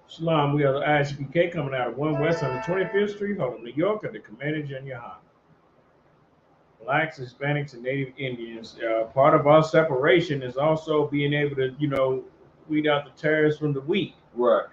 Shalom, we are the ISUPK coming out of 1 West on the 25th Street, Harlem, New York, at the Commander Junior High. Blacks, Hispanics, and Native Indians. Part of our separation is also being able to, weed out the tares from the wheat. Right.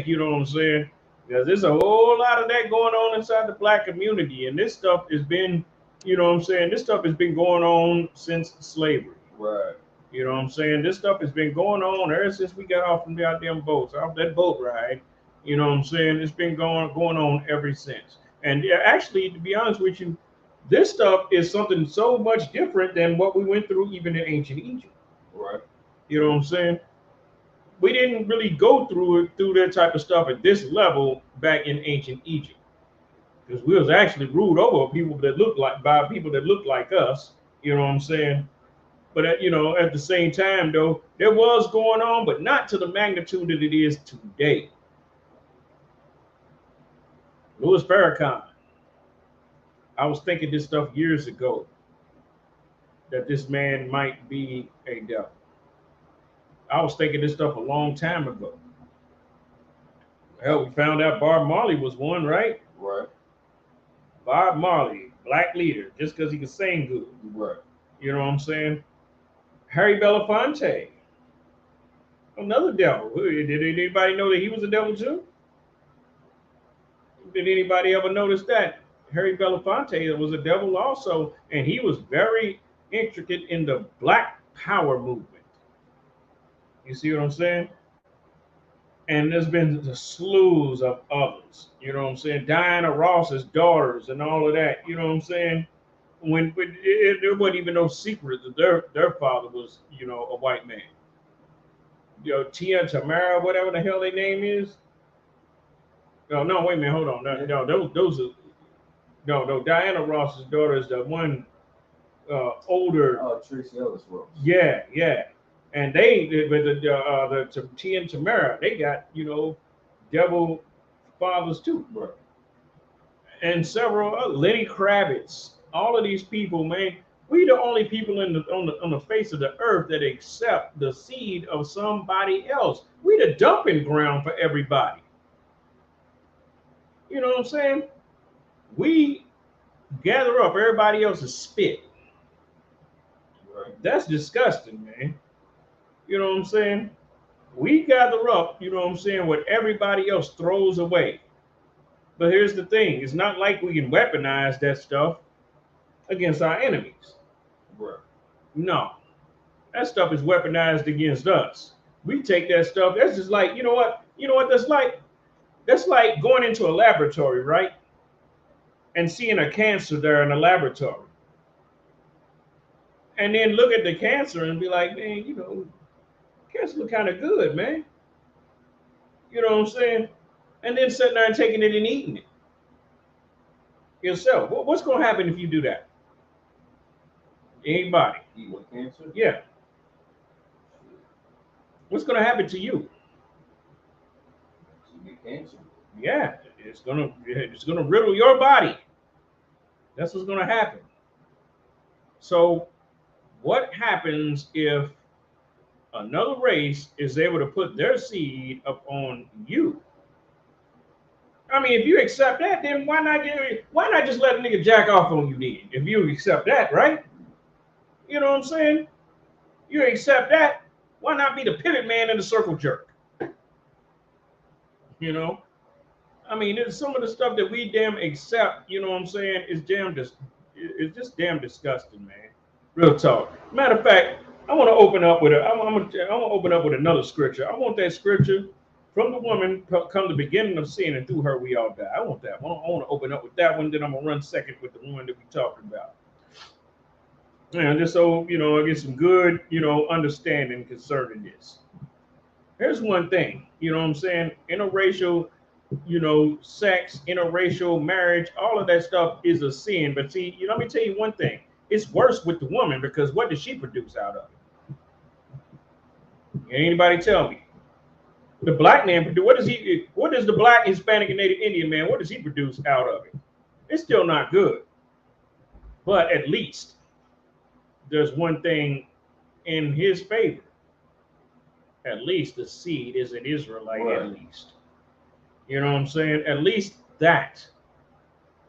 You know what I'm saying? Because there's a whole lot of that going on inside the black community, and this stuff has been, this stuff has been going on since slavery. Right. You know what I'm saying? This stuff has been going on ever since we got off from the goddamn boats, off that boat ride. You know what I'm saying? It's been going on ever since. And actually, to be honest with you, this stuff is something so much different than what we went through even in ancient Egypt. Right. You know what I'm saying? We didn't really go through that type of stuff at this level back in ancient Egypt, because we was actually ruled over by people that looked like us. You know what I'm saying? But at the same time, though, there was going on, but not to the magnitude that it is today. Louis Farrakhan. I was thinking this stuff years ago, that this man might be a devil. I was thinking this stuff a long time ago. Hell, we found out Bob Marley was one, right? Right. Bob Marley, black leader, just because he could sing good. Right. You know what I'm saying? Harry Belafonte, another devil. Did anybody know that he was a devil too? Did anybody ever notice that? Harry Belafonte was a devil also, and he was very intricate in the Black Power movement. You see what I'm saying? And there's been the slews of others. You know what I'm saying? Diana Ross's daughters and all of that. You know what I'm saying? When there wasn't even no secret that their father was, a white man. Tia and Tamara, whatever the hell their name is. No, wait a minute, hold on. No, those are Diana Ross's daughter is the one older. Oh, Tracy Ellis Ross. Yeah. And the Tia and Tamara, they got, devil fathers too. Right. And several Lenny Kravitz. All of these people, man, we the only people on the face of the earth that accept the seed of somebody else. We the dumping ground for everybody. You know what I'm saying? We gather up everybody else's spit. Right. That's disgusting, man. You know what I'm saying? We gather up, what everybody else throws away. But here's the thing. It's not like we can weaponize that stuff against our enemies. Right. No. That stuff is weaponized against us. We take that stuff. That's just like, you know what that's like? That's like going into a laboratory, right? And seeing a cancer there in the laboratory. And then look at the cancer and be like, man, cancer look kind of good, man. You know what I'm saying? And then sitting there and taking it and eating it yourself. What's going to happen if you do that? Anybody? Eat with cancer? Yeah. What's going to happen to you? You get cancer. Yeah, it's gonna riddle your body. That's what's gonna happen. So, what happens if another race is able to put their seed upon you? I mean, if you accept that, then why not just let a nigga jack off on you then? If you accept that, right? You know what I'm saying? You accept that, why not be the pivot man and the circle jerk? I mean, it's some of the stuff that we damn accept, is just damn disgusting, man. Real talk. Matter of fact, I want to open up with another scripture. I want that scripture from the woman come the beginning of sin, and through her we all die. I want that one. I want to open up with that one, then I'm gonna run second with the one that we talked about. And just so I get some good, understanding concerning this. Here's one thing, interracial, sex, interracial marriage, all of that stuff is a sin. But see, let me tell you one thing. It's worse with the woman, because what does she produce out of it? Anybody tell me? The black man produce, what does the black, Hispanic, and Native Indian man, what does he produce out of it? It's still not good. But at least there's one thing in his favor. At least the seed is an Israelite, Right. at least. You know what I'm saying? At least that.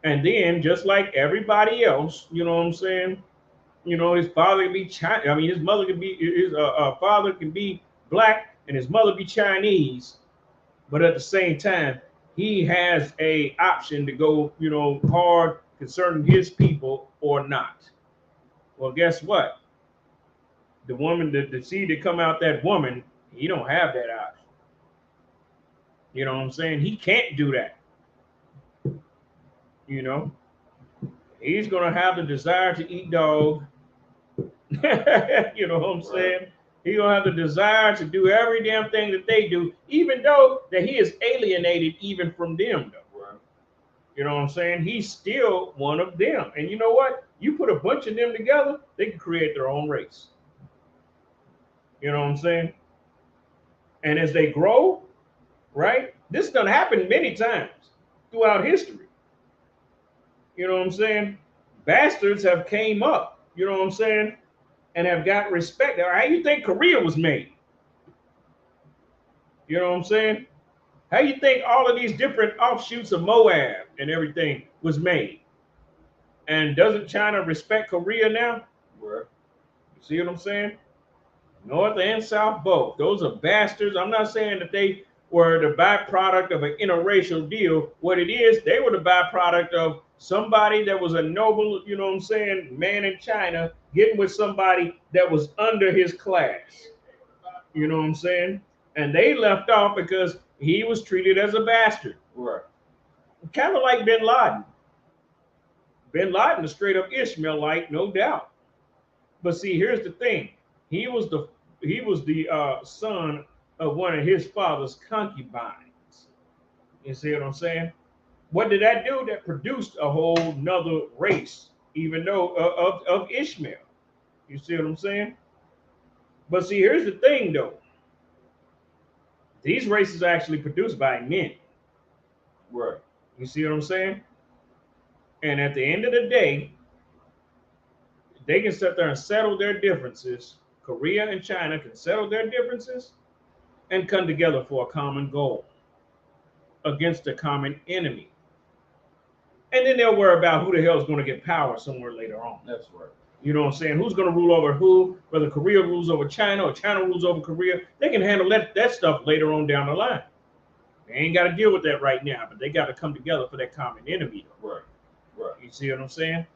And then, just like everybody else, you know what I'm saying? You know, his father can be Chinese. I mean, his mother can be, his father can be black and his mother be Chinese. But at the same time, he has a option to go, you know, hard concerning his people or not. Well, guess what? The woman, the seed that come out that woman, he don't have that option. You know what I'm saying? He can't do that. You know, he's gonna have the desire to eat dog. You know what I'm saying? He's gonna have the desire to do every damn thing that they do, even though that he is alienated even from them, though. Right. You know what I'm saying? He's still one of them. And you know what? You put a bunch of them together, they can create their own race. You know what I'm saying? And as they grow, right? This done happened many times throughout history. You know what I'm saying? Bastards have came up, you know what I'm saying, and have got respect. How you think Korea was made? You know what I'm saying? How you think all of these different offshoots of Moab and everything was made? And doesn't China respect Korea now? Right. You see what I'm saying? North and South both. Those are bastards. I'm not saying that they were the byproduct of an interracial deal. What it is, they were the byproduct of somebody that was a noble, you know what I'm saying, man in China getting with somebody that was under his class. You know what I'm saying? And they left off because he was treated as a bastard. Right. Kind of like Bin Laden. Bin Laden is straight up Ishmaelite, no doubt. But see, here's the thing. He was the son of one of his father's concubines. You see what I'm saying? What did that do? That produced a whole nother race, even though of Ishmael. You see what I'm saying? But see, here's the thing though. These races are actually produced by men. Right. You see what I'm saying? And at the end of the day, they can sit there and settle their differences. Korea and China can settle their differences and come together for a common goal against a common enemy. And then they'll worry about who the hell is going to get power somewhere later on. That's right. You know what I'm saying? Who's going to rule over who? Whether Korea rules over China or China rules over Korea. They can handle that stuff later on down the line. They ain't got to deal with that right now, but they got to come together for that common enemy. Right. Right. You see what I'm saying?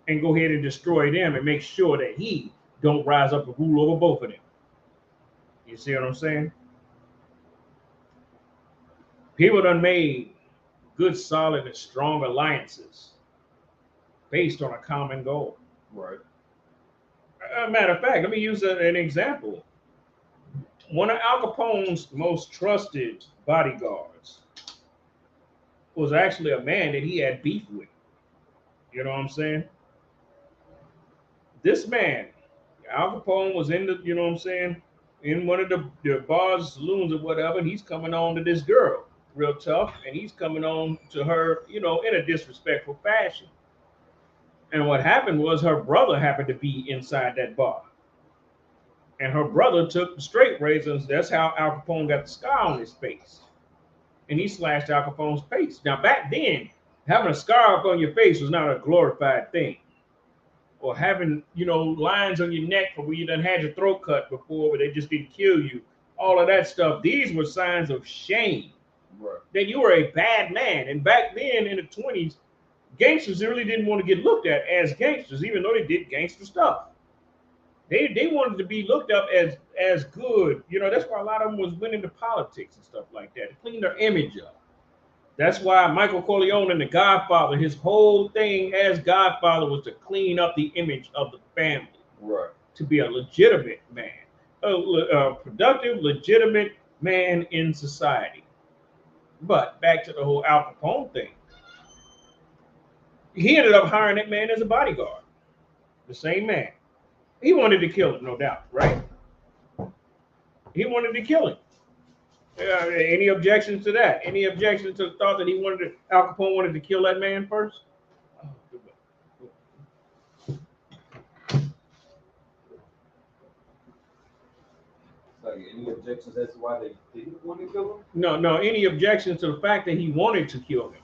And go ahead and destroy them and make sure that he don't rise up and rule over both of them. You see what I'm saying? People done made good, solid, and strong alliances based on a common goal. Right. Matter of fact, let me use an example. One of Al Capone's most trusted bodyguards was actually a man that he had beef with. You know what I'm saying? This man, Al Capone, was in the, you know what I'm saying, in one of the bars, saloons, or whatever, and he's coming on to this girl, real tough, and he's coming on to her, you know, in a disrespectful fashion. And what happened was her brother happened to be inside that bar. And her brother took the straight razors. That's how Al Capone got the scar on his face. And he slashed Al Capone's face. Now, back then, having a scar up on your face was not a glorified thing. Or having, you know, lines on your neck for where you done had your throat cut before, where they just didn't kill you. All of that stuff. These were signs of shame. Right. That you were a bad man. And back then, in the 20s, gangsters really didn't want to get looked at as gangsters, even though they did gangster stuff. They wanted to be looked up as good. You know, that's why a lot of them was went into politics and stuff like that, to clean their image up. That's why Michael Corleone and The Godfather, his whole thing as Godfather was to clean up the image of the family. Right. To be a legitimate man, a productive, legitimate man in society. But back to the whole Al Capone thing. He ended up hiring that man as a bodyguard. The same man. He wanted to kill him, no doubt, right? He wanted to kill him. Any objections to that? Any objections to the thought that Al Capone wanted to kill that man first? Like any objections as to why they didn't want to kill him? No, any objections to the fact that he wanted to kill him?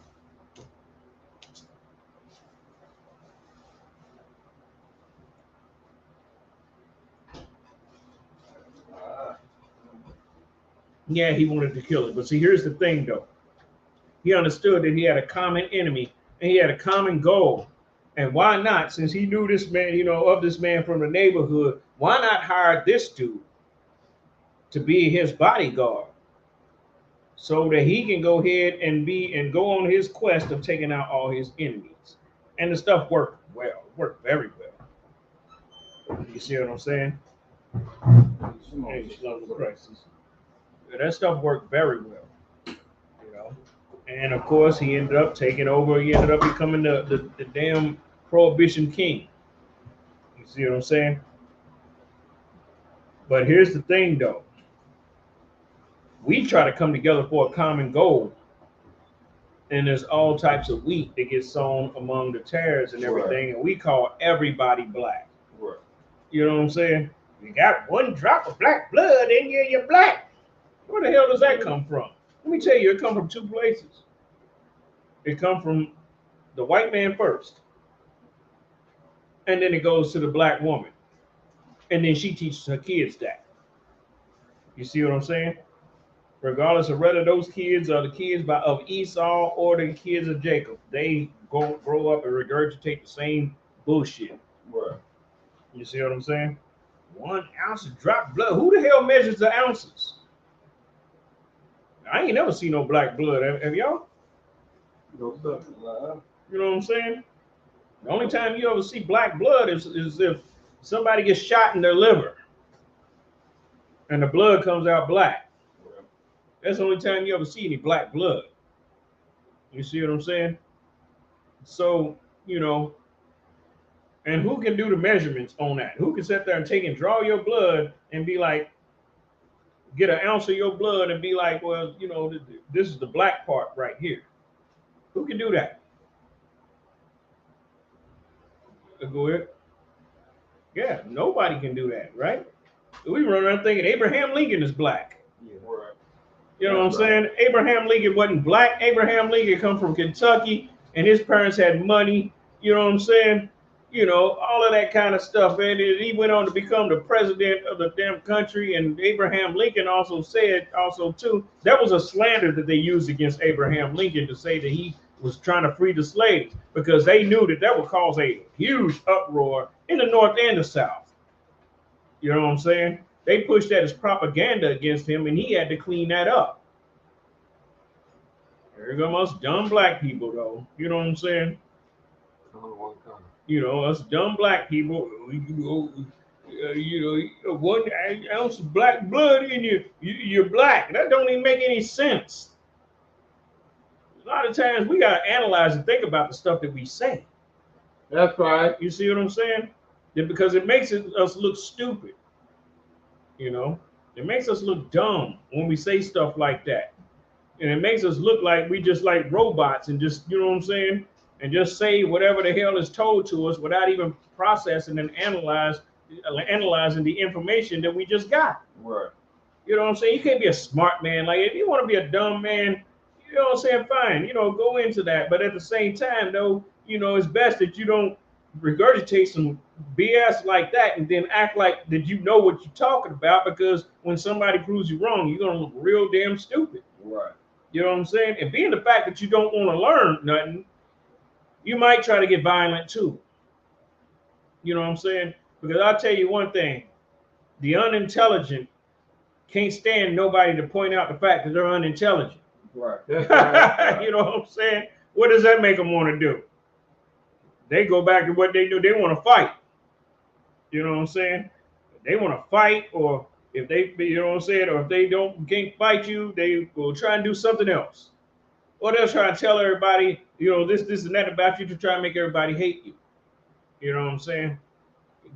Yeah, he wanted to kill it. But see, here's the thing, though. He understood that he had a common enemy and he had a common goal. And why not, since he knew this man, of this man from the neighborhood, why not hire this dude to be his bodyguard so that he can go ahead and go on his quest of taking out all his enemies? And the stuff worked well, worked very well. You see what I'm saying? That stuff worked very well, And of course, he ended up taking over. He ended up becoming the damn Prohibition king. You see what I'm saying? But here's the thing, though. We try to come together for a common goal, and there's all types of wheat that gets sown among the tares and everything, and we call everybody black. Right. You know what I'm saying? You got one drop of black blood in you, you're black. Where the hell does that come from? Let me tell you, it comes from two places. It comes from the white man first, and then it goes to the black woman, and then she teaches her kids that. You see what I'm saying? Regardless of whether those kids are the kids of Esau or the kids of Jacob, they grow up and regurgitate the same bullshit. Right. You see what I'm saying? 1 ounce of dropped blood. Who the hell measures the ounces? I ain't never seen no black blood. Have y'all? No, you know what I'm saying? The only time you ever see black blood is if somebody gets shot in their liver and the blood comes out black. That's the only time you ever see any black blood. You see what I'm saying? So, and who can do the measurements on that? Who can sit there and take and draw your blood and be like, get an ounce of your blood and be like, well, this is the black part right here. Who can do that? Go ahead. Yeah, nobody can do that, right? We run around thinking Abraham Lincoln is black. Yeah, right. You know what I'm saying? Abraham Lincoln wasn't black. Abraham Lincoln come from Kentucky, and his parents had money. You know what I'm saying? All of that kind of stuff. And he went on to become the president of the damn country. And Abraham Lincoln also said, too, that was a slander that they used against Abraham Lincoln to say that he was trying to free the slaves, because they knew that would cause a huge uproar in the North and the South. You know what I'm saying? They pushed that as propaganda against him, and he had to clean that up. There go us dumb black people, though. You know what I'm saying? Us dumb black people, 1 ounce of black blood in you, you're black. That don't even make any sense. A lot of times we got to analyze and think about the stuff that we say. That's right. You see what I'm saying? Because it makes us look stupid. It makes us look dumb when we say stuff like that. And it makes us look like we just like robots and just, you know what I'm saying? And just say whatever the hell is told to us without even processing and analyzing the information that we just got. Right. You know what I'm saying? You can't be a smart man. Like, if you want to be a dumb man, you know what I'm saying? Fine, go into that. But at the same time, though, it's best that you don't regurgitate some BS like that and then act like that you know what you're talking about, because when somebody proves you wrong, you're going to look real damn stupid. Right. You know what I'm saying? And being the fact that you don't want to learn nothing, you might try to get violent too. You know what I'm saying? Because I'll tell you one thing, the unintelligent can't stand nobody to point out the fact that they're unintelligent. Right. You know what I'm saying? What does that make them want to do? They go back to what they do. They want to fight. You know what I'm saying? They want to fight, or if they, you know what I'm saying, or if they can't fight you, they will try and do something else. Or they'll try to tell everybody, this and that about you to try and make everybody hate you. You know what I'm saying?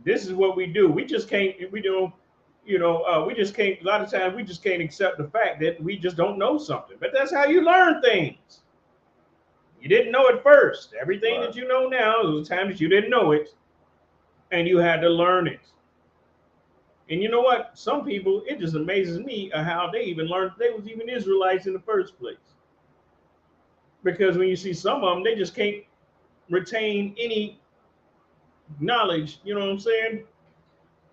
This is what we do. We just can't, we just can't, a lot of times we just can't accept the fact that we just don't know something. But that's how you learn things. You didn't know it first. Everything that you know now, there was times that you didn't know it, and you had to learn it. And you know what? Some people, it just amazes me how they even learned they was even Israelites in the first place. Because when you see some of them, they just can't retain any knowledge. You know what I'm saying?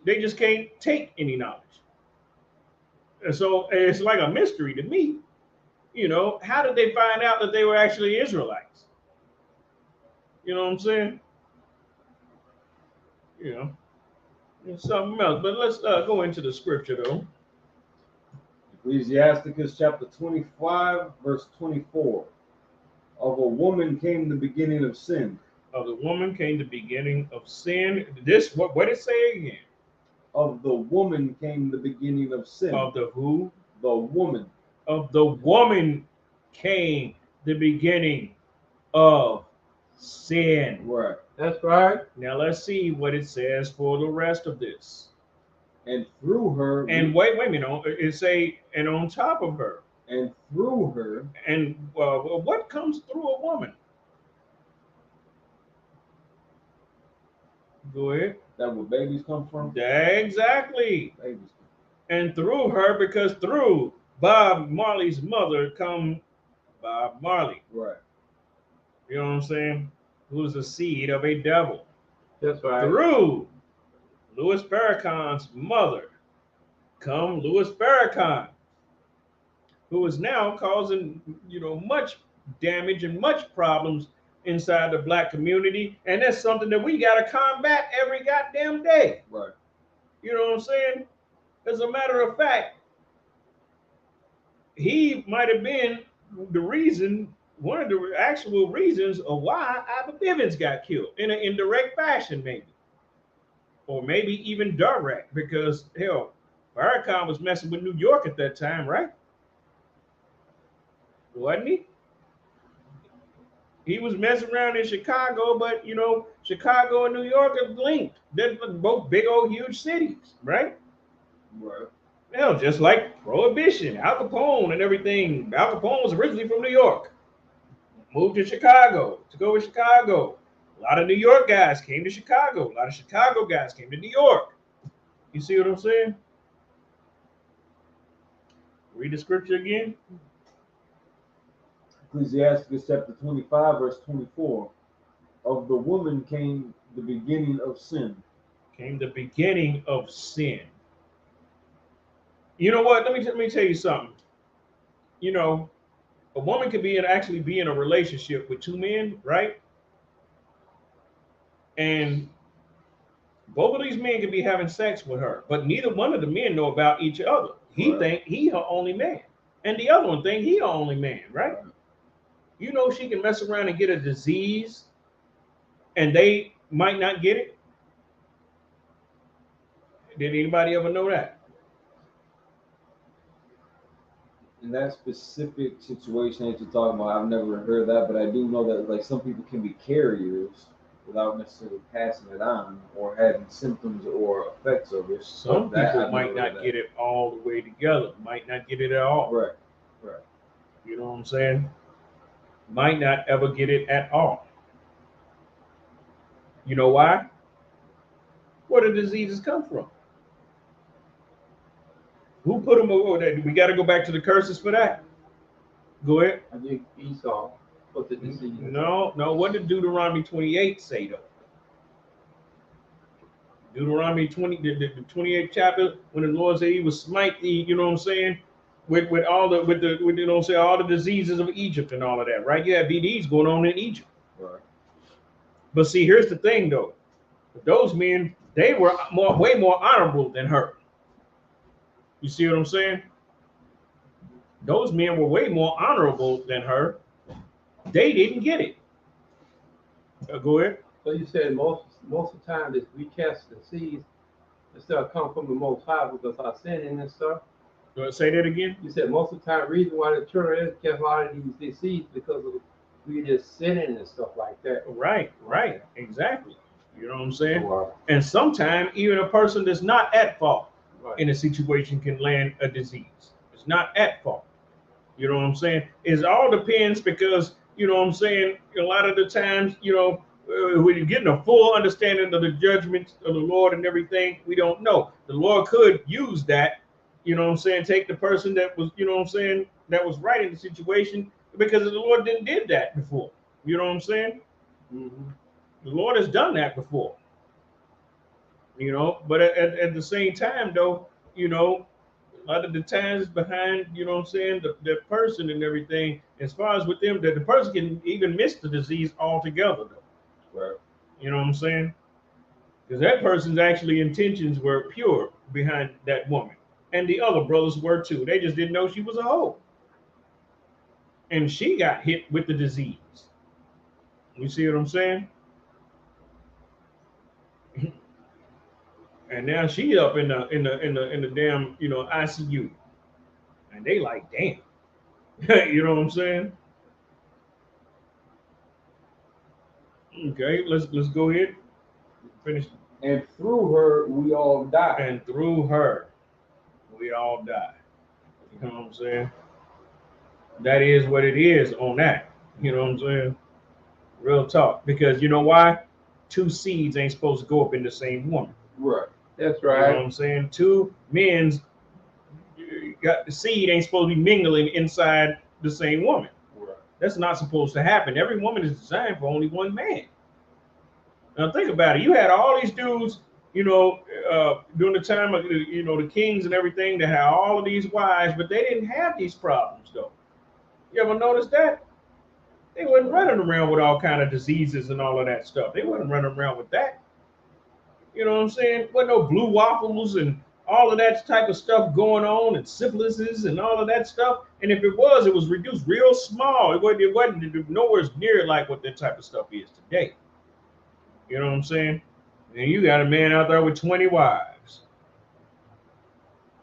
They just can't take any knowledge. And so it's like a mystery to me. You know, how did they find out that they were actually Israelites? You know what I'm saying? You know, it's something else. But let's go into the scripture though. Ecclesiasticus chapter 25, verse 24. Of a woman came the beginning of sin. Of the woman came the beginning of sin. This what did it say again? Of the woman came the beginning of sin. Of the who? The woman. Of the woman came the beginning of sin. Right. That's right. Now let's see what it says for the rest of this. And through her. And wait a minute. It say, and on top of her. And through her. And what comes through a woman? Go ahead. That where babies come from? Exactly. Babies. And through her, because through Bob Marley's mother come Bob Marley. Right. You know what I'm saying? Who's the seed of a devil. That's right. Through Louis Farrakhan's mother come Louis Farrakhan, who is now causing, much damage and much problems inside the black community. And that's something that we got to combat every goddamn day. Right. You know what I'm saying? As a matter of fact, he might have been the reason, one of the actual reasons of why Ivor Bivens got killed in an indirect fashion, maybe. Or maybe even direct, because hell, Farrakhan was messing with New York at that time, right? Wasn't he? He was messing around in Chicago, but Chicago and New York are linked. They're both big old huge cities, right? Right. Hell, just like Prohibition, Al Capone and everything. Al Capone was originally from New York. Moved to Chicago, took over Chicago. A lot of New York guys came to Chicago. A lot of Chicago guys came to New York. You see what I'm saying? Read the scripture again. Ecclesiasticus chapter 25, verse 24. Of the woman came the beginning of sin. Came the beginning of sin. You know what? Let me tell you something. A woman could actually be in a relationship with two men, right? And both of these men could be having sex with her, but neither one of the men know about each other. He think he her only man, and the other one think he her only man, right? She can mess around and get a disease, and they might not get it. Did anybody ever know that? In that specific situation that you're talking about, I've never heard that, but I do know that like some people can be carriers without necessarily passing it on or having symptoms or effects of it. Some people might not get it all the way together, might not get it at all. Right. You know what I'm saying? Might not ever get it at all. You know why? Where do diseases come from? Who put them over? We got to go back to the curses for that. Go ahead. I think Esau put the disease. No. What did Deuteronomy 28 say though? Deuteronomy 20, the 28th chapter, when the Lord said He would smite the, you know what I'm saying, with all the all the diseases of Egypt and all of that, right? You have BDs going on in Egypt. Right. But see, here's the thing though. Those men, they were way more honorable than her. You see what I'm saying? Those men were way more honorable than her. They didn't get it. Go ahead. So you said most of the time that we cast the seeds, the stuff come from the Most High because our sinning and stuff. Say that again. You said most of the time, the reason why the children cast a lot of these seeds because of we just sinning and stuff like that. Right, exactly. You know what I'm saying? Wow. And sometimes even a person that's not at fault Right. in a situation can land a disease. It's not at fault. You know what I'm saying? It all depends because, you know what I'm saying, a lot of the times, When you're getting a full understanding of the judgments of the Lord and everything, we don't know. The Lord could use that, you know what I'm saying, take the person that was, you know what I'm saying, that was right in the situation, because the Lord didn't did that before. You know what I'm saying? Mm-hmm. The Lord has done that before. You know, but at the same time though, you know, a lot of the times behind, you know what I'm saying, the person and everything, as far as with them, that the person can even miss the disease altogether though. Right. You know what I'm saying? Because that person's actually intentions were pure behind that woman. And the other brothers were too. They just didn't know she was a hoe. And she got hit with the disease. You see what I'm saying? And now she up in the damn, you know, ICU. And they like, damn. You know what I'm saying? Okay, let's go ahead. Finish. And through her, we all die. And through her, we all die. You know what I'm saying? That is what it is on that. You know what I'm saying? Real talk. Because you know why? Two seeds ain't supposed to go up in the same woman. Right. That's You know what right. I'm saying? Two men's got the seed ain't supposed to be mingling inside the same woman. Right. That's not supposed to happen. Every woman is designed for only one man. Now think about it. You had all these dudes, you know, during the time of you know the kings and everything that had all of these wives, but they didn't have these problems though. You ever notice that? They wasn't running around with all kind of diseases and all of that stuff. They wasn't running around with that. You know what I'm saying? Wasn't no blue waffles and all of that type of stuff going on, and syphilises and all of that stuff. And if it was reduced real small. It wasn't nowhere near like what that type of stuff is today. You know what I'm saying? And you got a man out there with 20 wives.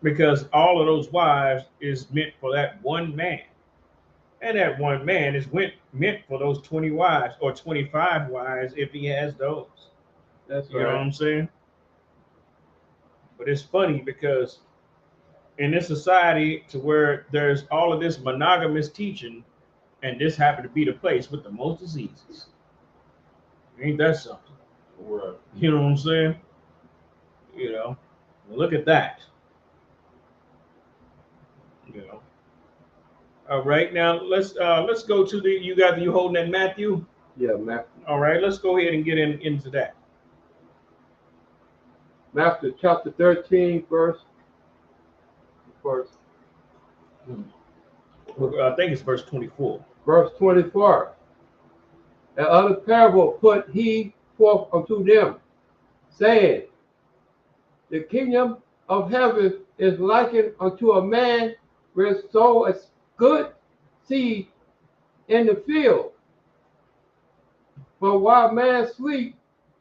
Because all of those wives is meant for that one man. And that one man is meant for those 20 wives or 25 wives if he has those. That's You know what right. I'm saying? But it's funny because in this society to where there's all of this monogamous teaching, and this happened to be the place with the most diseases. Ain't that something? Right. You know what I'm saying? You know, well, look at that. You know. All right, now let's go to the you holding that Matthew. Yeah, Matthew. All right, let's go ahead and get into that. Matthew chapter 13, verse. I think it's verse 24. Verse 24. And other parable put he forth unto them, saying, the kingdom of heaven is likened unto a man which sowed a good seed in the field. But while man sleep,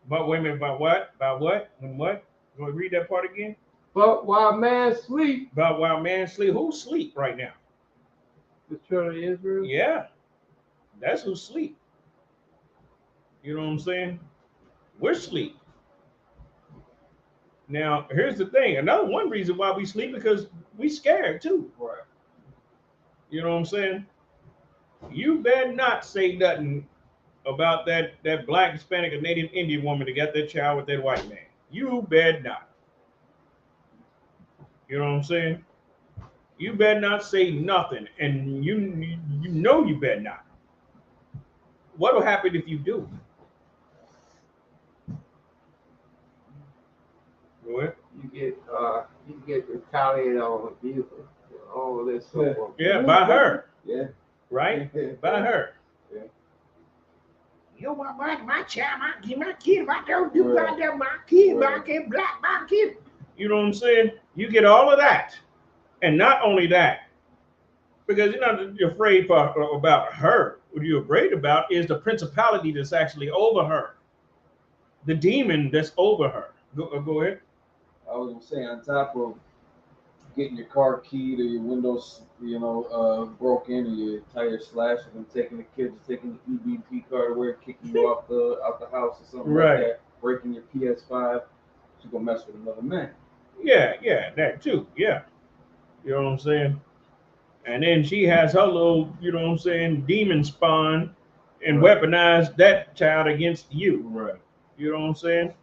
But wait a minute, by what? By what? And what? Go read that part again. but while man sleep, About while man sleep. Who sleep right now? the children of Israel. Yeah, that's who sleep. You know what I'm saying? We're sleep. Now, here's the thing. Another one reason why we sleep because we scared too. Right. You know what I'm saying? You better not say nothing about that black, Hispanic, or Native Indian woman that got that child with that white man. You better not. You know what I'm saying? You better not say nothing, and you know you better not. What will happen if you do? Go ahead. You get retaliated on abuse, all this so forth. Yeah, by her, Yeah. right? By her. Yeah. You want my child, my kid, if I don't do Right. my kid, my Right. kid, black, my kid. You know what I'm saying? You get all of that. And not only that, because you're not afraid about her. What you're afraid about is the principality that's actually over her, the demon that's over her. Go ahead. I was gonna say, on top of getting your car keyed or your windows, broken, or your tires slashed, and taking the kids, taking the EBT card away, kicking you out the house or something Right. like that, breaking your PS5, you gonna mess with another man. Yeah, that too. Yeah. You know what I'm saying? And then she has her little, you know what I'm saying, demon spawn and Right. weaponize that child against you. Right. You know what I'm saying?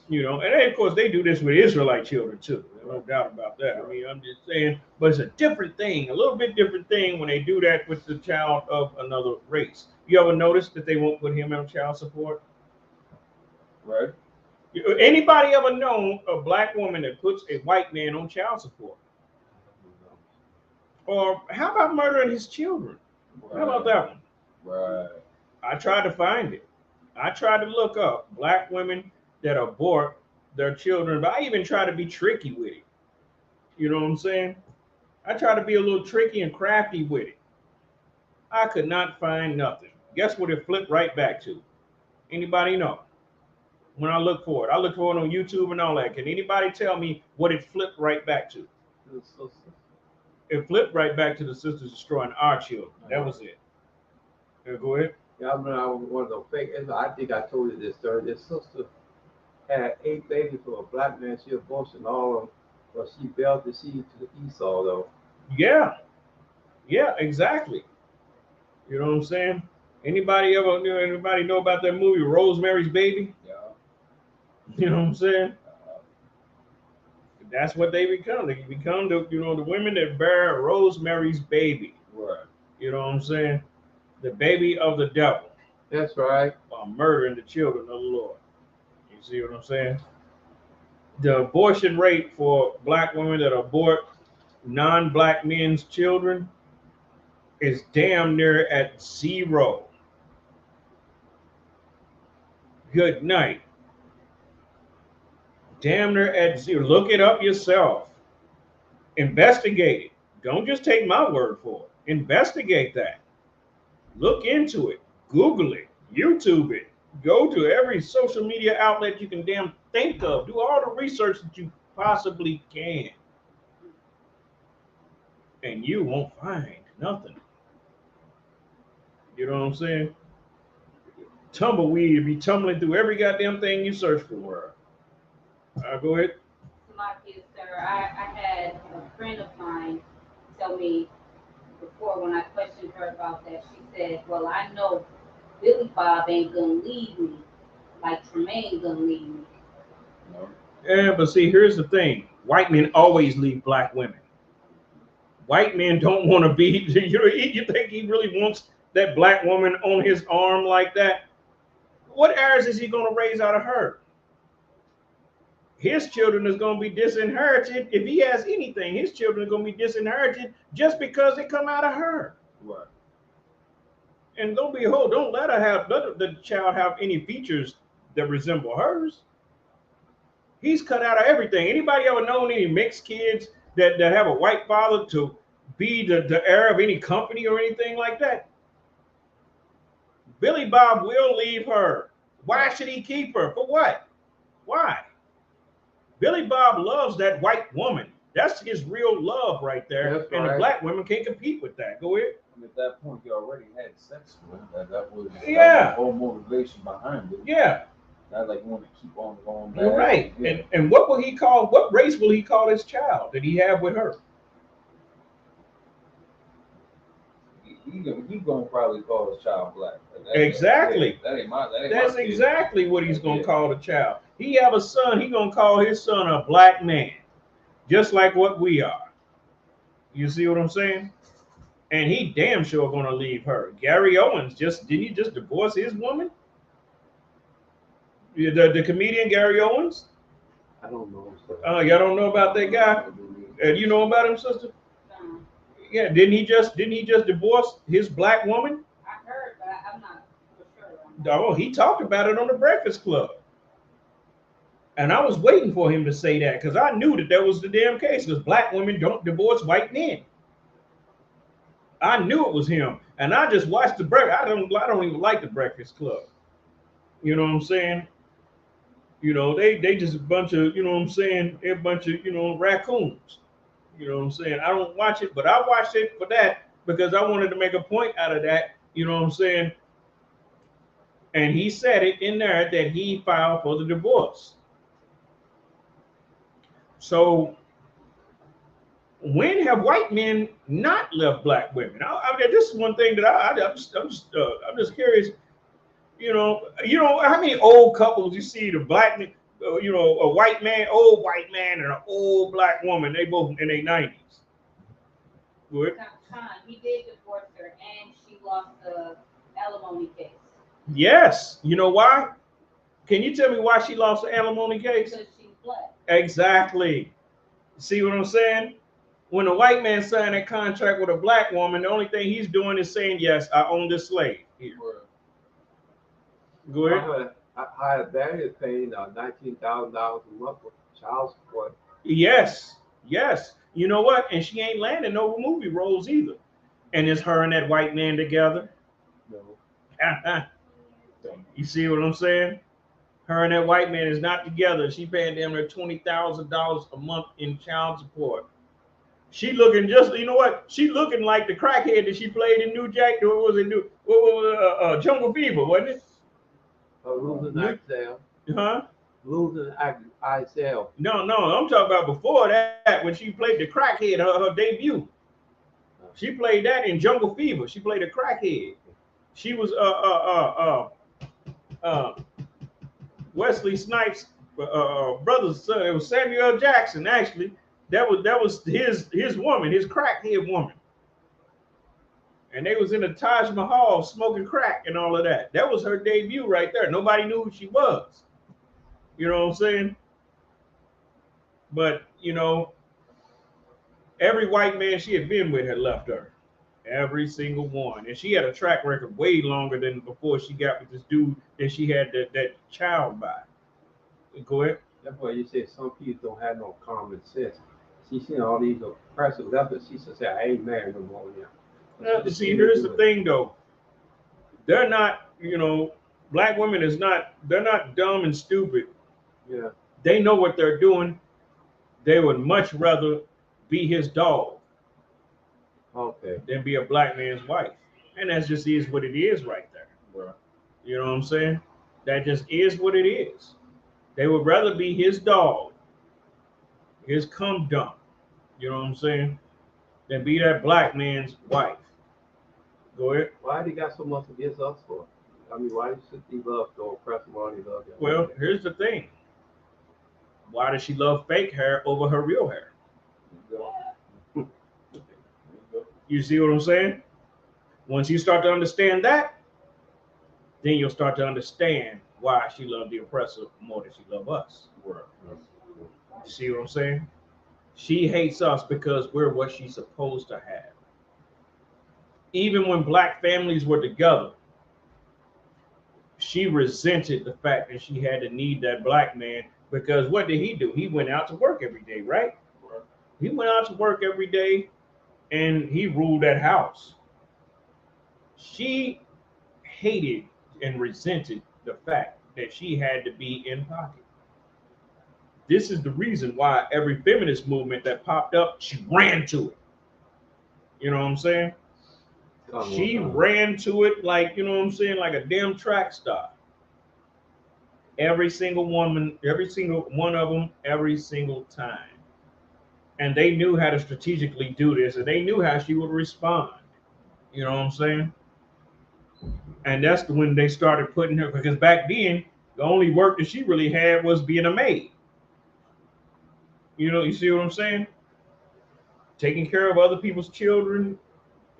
You know, and of course they do this with Israelite children too. There's no doubt about that. I mean, I'm just saying, but it's a different thing, a little bit different thing when they do that with the child of another race. You ever notice that they won't put him on child support? Right. Anybody ever known a black woman that puts a white man on child support? Or how about murdering his children? How about that one? Right. I tried to find it. I tried to look up black women that abort their children, but I even try to be tricky with it. You know what I'm saying? I try to be a little tricky and crafty with it. I could not find nothing. Guess what it flipped right back to? Anybody know? When I looked for it on YouTube and all that. Can anybody tell me what it flipped right back to? It flipped right back to the sisters destroying our children. That was it. Go ahead. Yeah, I remember I was one of those fake. I think I told you this story. This sister had 8 babies from a black man. She aborted all of them, but she failed the seed to the Esau, though. Yeah, yeah, exactly. You know what I'm saying? Anybody know about that movie Rosemary's Baby? Yeah. You know what I'm saying? That's what they become. They become the women that bear Rosemary's baby. Right. You know what I'm saying? The baby of the devil. That's right. Murdering the children of the Lord. You see what I'm saying? The abortion rate for black women that abort non-black men's children is damn near at 0. Good night. Damn near at 0. Look it up yourself. Investigate it. Don't just take my word for it. Investigate that. Look into it. Google it. YouTube it. Go to every social media outlet you can damn think of. Do all the research that you possibly can. And you won't find nothing. You know what I'm saying? Tumbleweed be tumbling through every goddamn thing you search for. Go ahead. Salakia, sir. I had a friend of mine tell me before when I questioned her about that. She said, "Well, I know Billy Bob ain't gonna leave me like Tremaine gonna leave me." No. Yeah, but see, here's the thing: white men always leave black women. White men don't want to be. You think he really wants that black woman on his arm like that? What heirs is he going to raise out of her? His children is going to be disinherited. If he has anything, his children are going to be disinherited just because they come out of her. Right. And don't let the child have any features that resemble hers. He's cut out of everything. Anybody ever known any mixed kids that have a white father to be the heir of any company or anything like that? Billy Bob will leave her. Why should he keep her? For what? Why? Billy Bob loves that white woman. That's his real love right there. That's and right. The black women can't compete with that. Go ahead. And at that point, you already had sex with him. That was Yeah. the whole motivation behind it. Yeah. Not like you want to keep on going back. You're right. Yeah. And what race will he call his child that he have with her? He gonna probably call his child black. Exactly. That ain't my That's kid. exactly what he's gonna call the child. He have a son, he gonna call his son a black man, just like what we are. You see what I'm saying? And he damn sure gonna leave her. Gary Owens didn't he just divorce his woman? The comedian Gary Owens? I don't know. Y'all don't know about that guy? You know about him, sister? No, Yeah, didn't he just divorce his black woman? I heard, but I'm not for sure. Oh, he talked about it on the Breakfast Club. And I was waiting for him to say that because I knew that was the damn case because black women don't divorce white men. I knew it was him. And I just watched the breakfast. I don't even like the Breakfast Club. You know what I'm saying? You know, they just a bunch of, you know what I'm saying, they're a bunch of, raccoons. You know what I'm saying? I don't watch it, but I watched it for that because I wanted to make a point out of that. You know what I'm saying? And he said it in there that he filed for the divorce. So When have white men not left black women? I mean, this is one thing that I'm just curious. You know how many old couples you see the black, a white man, old white man, and an old black woman. They both in their 90s. Good. He did divorce her, and she lost the alimony case Yes. You know why? Can you tell me why she lost the alimony case? because she's black. Exactly. See what I'm saying? When a white man signed a contract with a black woman, the only thing he's doing is saying, "Yes, I own this slave." Here. Go ahead. I had Barry paying $19,000 a month for child support. Yes, yes. You know what? And she ain't landing no movie roles either. And it's her and that white man together. No. You see what I'm saying? Her and that white man is not together. She paying them $20,000 a month in child support. She looking just, you know what? She looking like the crackhead that she played in New Jack. What was it? What was Jungle Fever? Wasn't it? Losing Excel. Huh? Losing ISL. No, no. I'm talking about before that when she played the crackhead, her debut. She played that in Jungle Fever. She played a crackhead. She was Wesley Snipes' brother's son. It was Samuel L. Jackson, actually. That was his woman, his crackhead woman. And they was in the Taj Mahal smoking crack and all of that. That was her debut right there. Nobody knew who she was. You know what I'm saying? But, every white man she had been with had left her. Every single one. And she had a track record way longer than before she got with this dude that she had that child by. Go ahead. That's why you say some people don't have no common sense. She seen all these oppressive levels. She said, I ain't married no more now. See, here's the thing though. They're not, black women they're not dumb and stupid. Yeah. They know what they're doing. They would much rather be his dog. Okay. Than be a black man's wife. And that just is what it is right there. Bro. You know what I'm saying? That just is what it is. They would rather be his dog, his cum dump, you know what I'm saying, than be that black man's wife. Go ahead. Why he got so much against us for? I mean, why should he love so oppress him while he love him? Well, here's the thing. Why does she love fake hair over her real hair? You see what I'm saying? Once you start to understand that, then you'll start to understand why she loved the oppressor more than she loved us. You see what I'm saying? She hates us because we're what she's supposed to have. Even when black families were together, she resented the fact that she had to need that black man because what did he do? He went out to work every day, right? He went out to work every day and he ruled that house. She hated and resented the fact that she had to be in pocket. This is the reason why every feminist movement that popped up, she ran to it. You know what I'm saying? She ran to it like, you know what I'm saying, like a damn track star. Every single woman, every single one of them, every single time. And they knew how to strategically do this, and they knew how she would respond. You know what I'm saying? And that's when they started putting her, because back then, the only work that she really had was being a maid. You see what I'm saying? Taking care of other people's children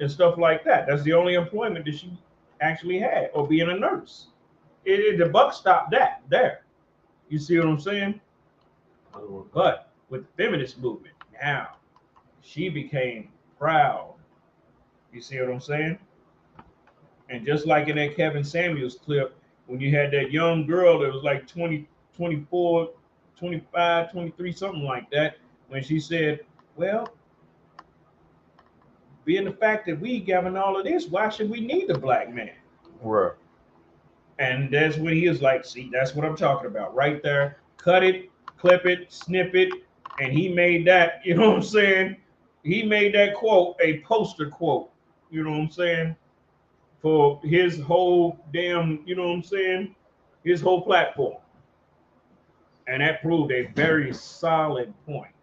and stuff like that. That's the only employment that she actually had, or being a nurse. The buck stopped there. You see what I'm saying? But with the feminist movement, now she became proud. You see what I'm saying? And just like in that Kevin Samuels clip, when you had that young girl that was like 20, 24, 25, 23, something like that, when she said, well, being the fact that we given all of this, why should we need a black man? Right. And that's when he was like, see, that's what I'm talking about right there. Cut it, clip it, snip it. And he made that, you know what I'm saying? He made that quote a poster quote, you know what I'm saying? For his whole damn, you know what I'm saying? His whole platform. And that proved a very solid point.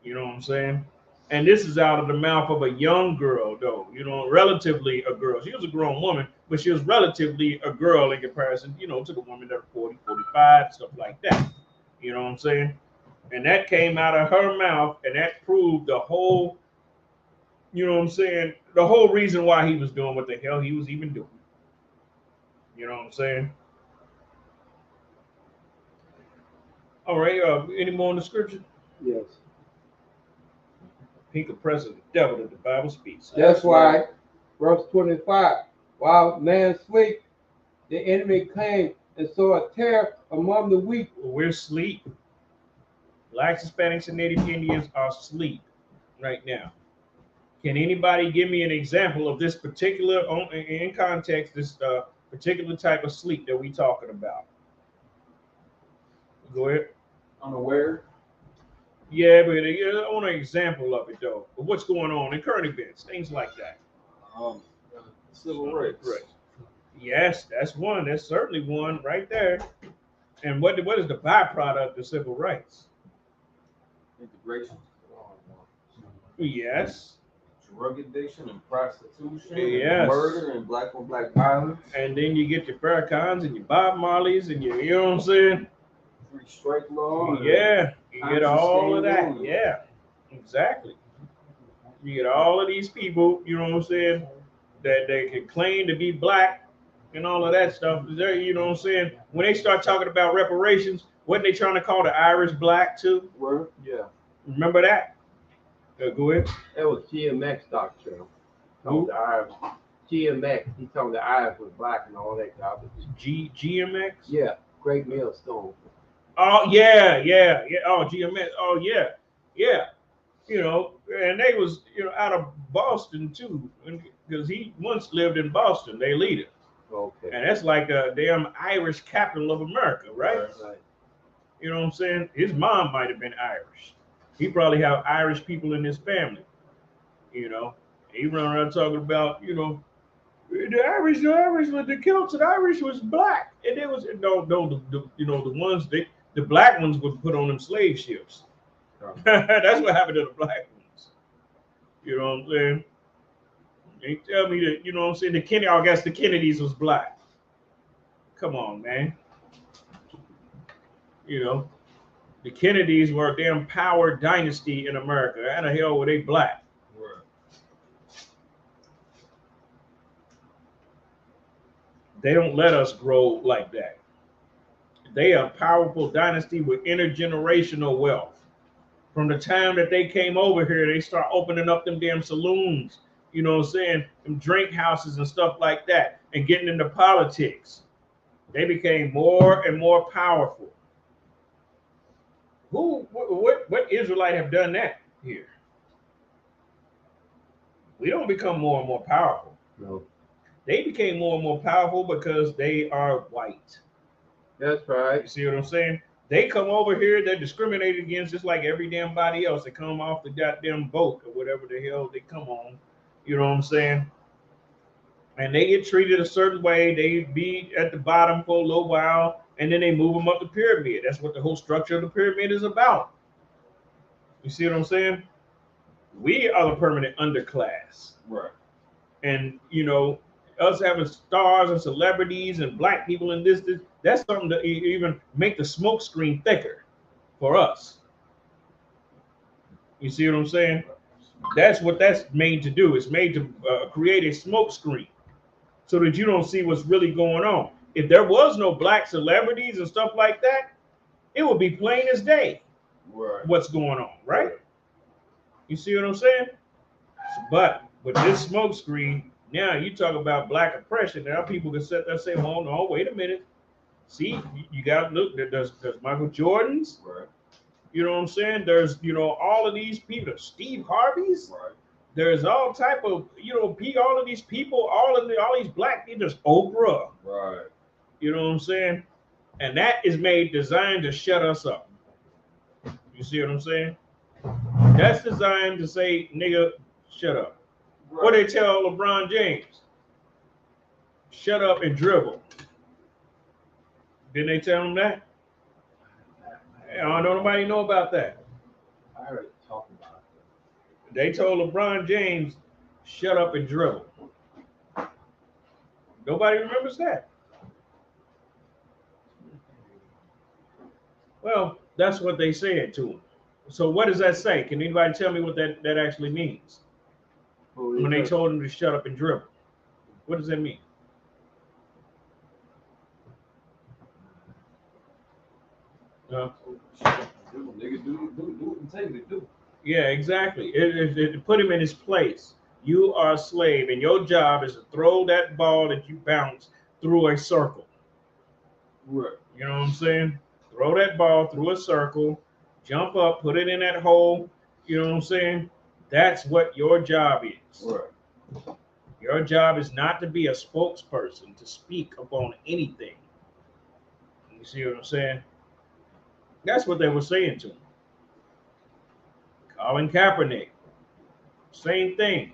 You know what I'm saying? And this is out of the mouth of a young girl, though. You know, relatively a girl. She was a grown woman, but she was relatively a girl in comparison, you know, to the women that are 40, 45, stuff like that. You know what I'm saying? And that came out of her mouth, and that proved the whole, you know what I'm saying, the whole reason why he was doing what the hell he was even doing. You know what I'm saying? All right, any more in the scripture? Yes. Pink oppressor, the devil that the Bible speaks. That's why, verse 25, while man sleep, the enemy came and saw a terror among the weak. We're asleep. Blacks, Hispanics, and Native Indians are asleep right now. Can anybody give me an example of this particular, in context, this particular type of sleep that we talking about? Go ahead. Unaware. Yeah, but I want an example of it though. Of what's going on in current events, things like that. Um, Civil rights. Right. Yes, that's one. That's certainly one right there. And what is the byproduct of civil rights? Integration. Yes. Drug addiction and prostitution. Yes. And murder and black on black violence. And then you get your Farrakhan's and your Bob Marleys and your, you know what I'm saying? Free strike law. Yeah, you get all of that. scandal. Yeah, exactly. You get all of these people, you know what I'm saying, that they can claim to be black and all of that stuff. There, you know what I'm saying? When they start talking about reparations, what they trying to call the Irish black too? Word? Yeah. Remember that? Go ahead. That was GMX doctrine. Who? The Irish. GMX. He told the Irish was black and all that garbage. GMX? Yeah, Great Millstone. Oh yeah. Oh, GMX. Oh yeah. You know, and they was, you know, out of Boston too, because he once lived in Boston. They lead it. Okay. And that's like the damn Irish capital of America, right? Right. You know what I'm saying? His mom might have been Irish. He probably have Irish people in his family. You know, he run around talking about, you know, the Irish, the Celtic Irish was black, and there was you know, the ones the black ones would put on them slave ships. That's what happened to the black ones. You know what I'm saying? They tell me that, you know what I'm saying, I guess the Kennedys was black. Come on, man. You know, the Kennedys were a damn power dynasty in America. How the hell were they black? Word. They don't let us grow like that. They are a powerful dynasty with intergenerational wealth. From the time that they came over here, they start opening up them damn saloons, you know what I'm saying, them drink houses and stuff like that, and getting into politics. They became more and more powerful. What Israelite have done that here? We don't become more and more powerful. No. They became more and more powerful because they are white. That's right. You see what I'm saying? They come over here, they're discriminated against just like every damn body else. They come off the goddamn boat or whatever the hell they come on. You know what I'm saying? And they get treated a certain way. They be at the bottom for a little while, and then they move them up the pyramid. That's what the whole structure of the pyramid is about. You see what I'm saying? We are the permanent underclass. Right. And, you know, us having stars and celebrities and black people in this, that's something to even make the smoke screen thicker for us. You see what I'm saying? That's what that's made to do. It's made to create a smoke screen so that you don't see what's really going on. If there was no black celebrities and stuff like that, it would be plain as day what's going on, right? You see what I'm saying? But with this smoke screen, now you talk about black oppression. Now people can sit there and say, "Well, no, wait a minute. See, you got to look. There's Michael Jordan's. Right. You know what I'm saying? There's, you know, all of these people. Steve Harvey's. Right. There's all type of, you know, all of these people, all these black people. There's Oprah. Right. You know what I'm saying? And that is designed to shut us up. You see what I'm saying? That's designed to say, nigga, shut up. Right. What they tell LeBron James? Shut up and dribble. Didn't they tell him that? I don't know, nobody know about that. I heard talking They told LeBron James, shut up and dribble. Nobody remembers that. Well, that's what they said to him. So what does that say? Can anybody tell me what that actually means? When they told him to shut up and dribble. What does that mean? Nigga, do what you tell you to do. Yeah, exactly. It put him in his place. You are a slave, and your job is to throw that ball that you bounce through a circle. Right. You know what I'm saying? Throw that ball through a circle, jump up, put it in that hole. You know what I'm saying? That's what your job is. Right. Your job is not to be a spokesperson to speak upon anything. You see what I'm saying? That's what they were saying to him. Colin Kaepernick, same thing.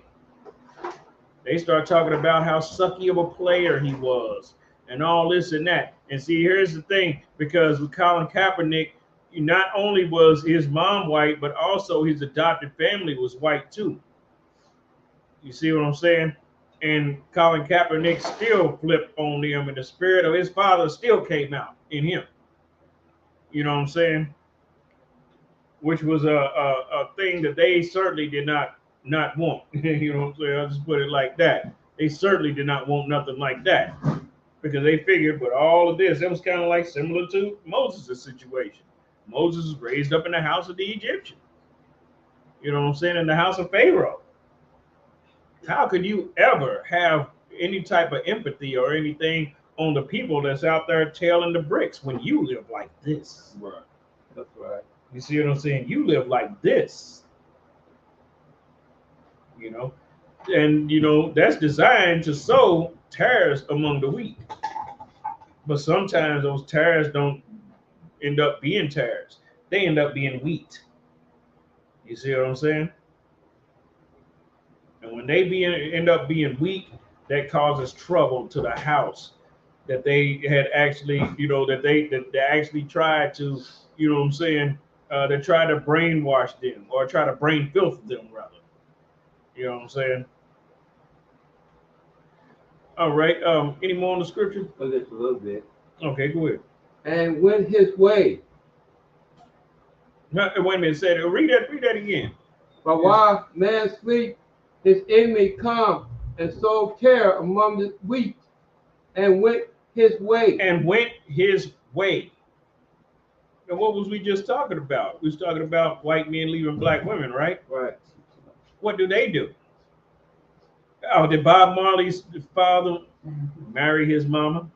They start talking about how sucky of a player he was and all this and that. And see, here's the thing, because with Colin Kaepernick, not only was his mom white, but also his adopted family was white too. You see what I'm saying? And Colin Kaepernick still flipped on them, and the spirit of his father still came out in him. You know what I'm saying? Which was a thing that they certainly did not want. You know what I'm saying? I'll just put it like that. They certainly did not want nothing like that, because they figured with all of this, it was kind of like similar to Moses' situation. Moses was raised up in the house of the Egyptian. You know what I'm saying? In the house of Pharaoh. How could you ever have any type of empathy or anything on the people that's out there tailing the bricks when you live like this? Right. That's right. You see what I'm saying? You live like this. You know? And, you know, that's designed to sow tares among the wheat. But sometimes those tares don't end up being tares. They end up being wheat. You see what I'm saying? And when they end up being wheat, that causes trouble to the house that they had actually, you know, that they actually tried to, you know what I'm saying, they try to brainwash them or try to brain filth them rather. You know what I'm saying? All right. Any more on the scripture? A little bit. Okay, go ahead. And went his way. No, wait a minute. Say that. Read that again. But while man sleep, his enemy come and sowed terror among the wheat, and went his way. And went his way. And what was we just talking about? We was talking about white men leaving black women, right? Right. What do they do? Oh, did Bob Marley's father marry his mama?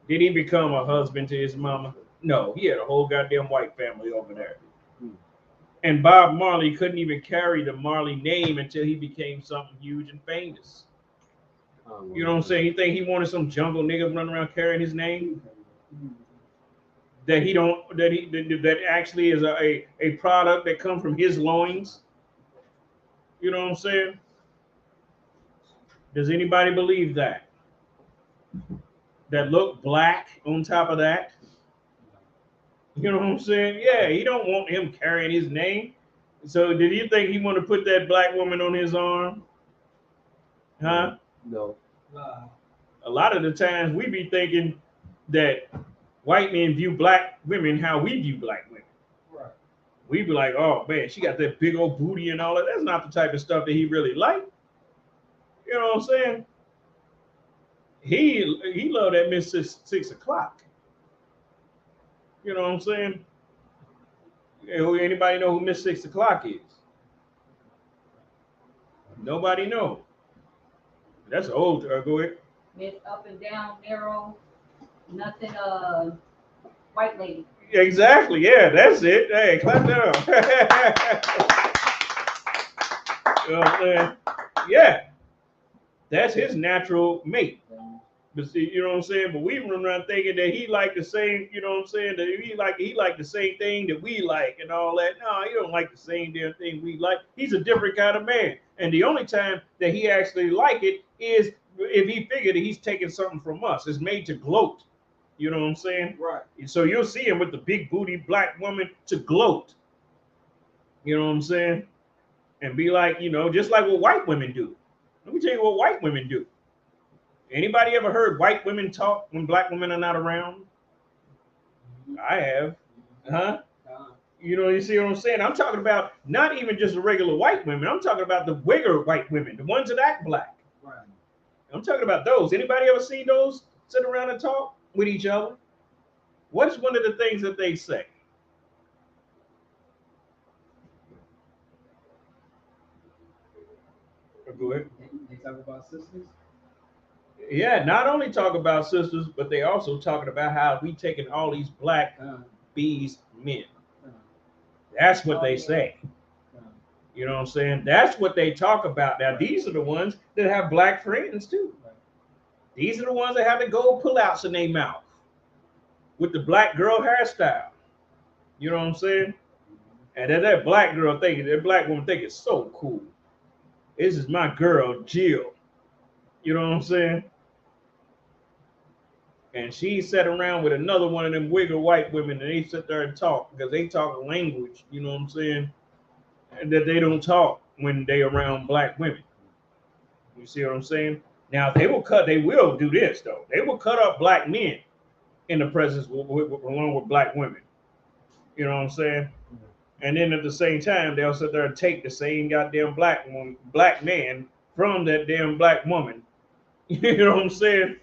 Did he become a husband to his mama? No, he had a whole goddamn white family over there. And Bob Marley couldn't even carry the Marley name until he became something huge and famous. You know what I'm saying? You think he wanted some jungle nigga running around carrying his name? That actually is a product that comes from his loins. You know what I'm saying? Does anybody believe that? That look black on top of that? You know what I'm saying? Yeah, he don't want him carrying his name. So did you think he want to put that black woman on his arm? Huh? No. A lot of the times we be thinking that white men view black women how we view black women. Right. We be like, oh man, she got that big old booty and all that. That's not the type of stuff that he really liked. You know what I'm saying? He loved that Miss 6 o'clock. You know what I'm saying? Anybody know who Miss 6 o'clock is? Nobody know. That's old. Go ahead. Miss Up and Down, Narrow, nothing, white lady. Exactly. Yeah, that's it. Hey, clap that up. You know what I'm saying? Yeah, that's his natural mate. But see, you know what I'm saying? But we run around thinking that he like the same, you know what I'm saying? That he like the same thing that we like and all that. No, he don't like the same damn thing we like. He's a different kind of man. And the only time that he actually like it is if he figured that he's taking something from us. It's made to gloat. You know what I'm saying? Right. So you'll see him with the big booty black woman to gloat. You know what I'm saying? and be like, just like what white women do. Let me tell you what white women do. Anybody ever heard white women talk when black women are not around? I have. Huh? You see what I'm saying? I'm talking about not even just the regular white women. I'm talking about the wigger white women, the ones that act black. Right. I'm talking about those. Anybody ever see those sit around and talk with each other? What's one of the things that they say? Go ahead. They talk about sisters. Yeah, not only talk about sisters, but they also talking about how we taking all these black bees men. That's what they say. You know what I'm saying? That's what they talk about. Now, these are the ones that have black friends too. These are the ones that have the gold pullouts in their mouth with the black girl hairstyle. You know what I'm saying? And that black girl thinking, that black woman think it's so cool. This is my girl, Jill. You know what I'm saying? And she sat around with another one of them wigger white women, and they sit there and talk because they talk a language, you know what I'm saying, and that they don't talk when they around black women. You see what I'm saying? Now they will do this though. They will cut up black men in the presence along with black women. You know what I'm saying? And then at the same time, they'll sit there and take the same goddamn black man from that damn black woman. You know what I'm saying?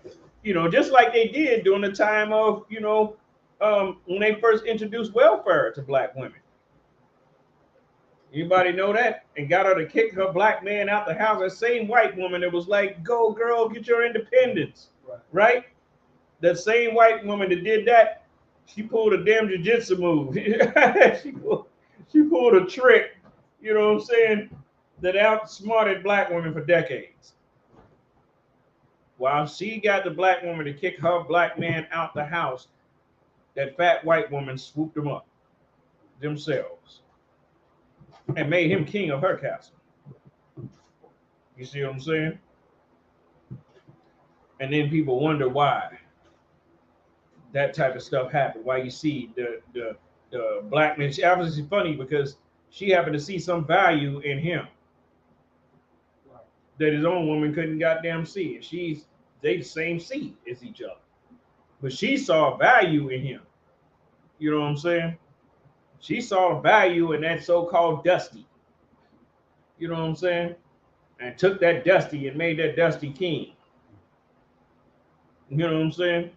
Just like they did during the time of, when they first introduced welfare to black women. Anybody know that? And got her to kick her black man out the house. That same white woman that was like, go girl, get your independence. Right? That same white woman that did that, she pulled a damn jiu-jitsu move. she pulled a trick, you know what I'm saying, that outsmarted black women for decades. While she got the black woman to kick her black man out the house, that fat white woman swooped him up themselves and made him king of her castle. You see what I'm saying? And then people wonder why that type of stuff happened. Why you see the black man? She obviously funny because she happened to see some value in him that his own woman couldn't goddamn see. And they the same seed as each other. But she saw value in him. You know what I'm saying? She saw value in that so-called Dusty. You know what I'm saying? And took that Dusty and made that Dusty king. You know what I'm saying?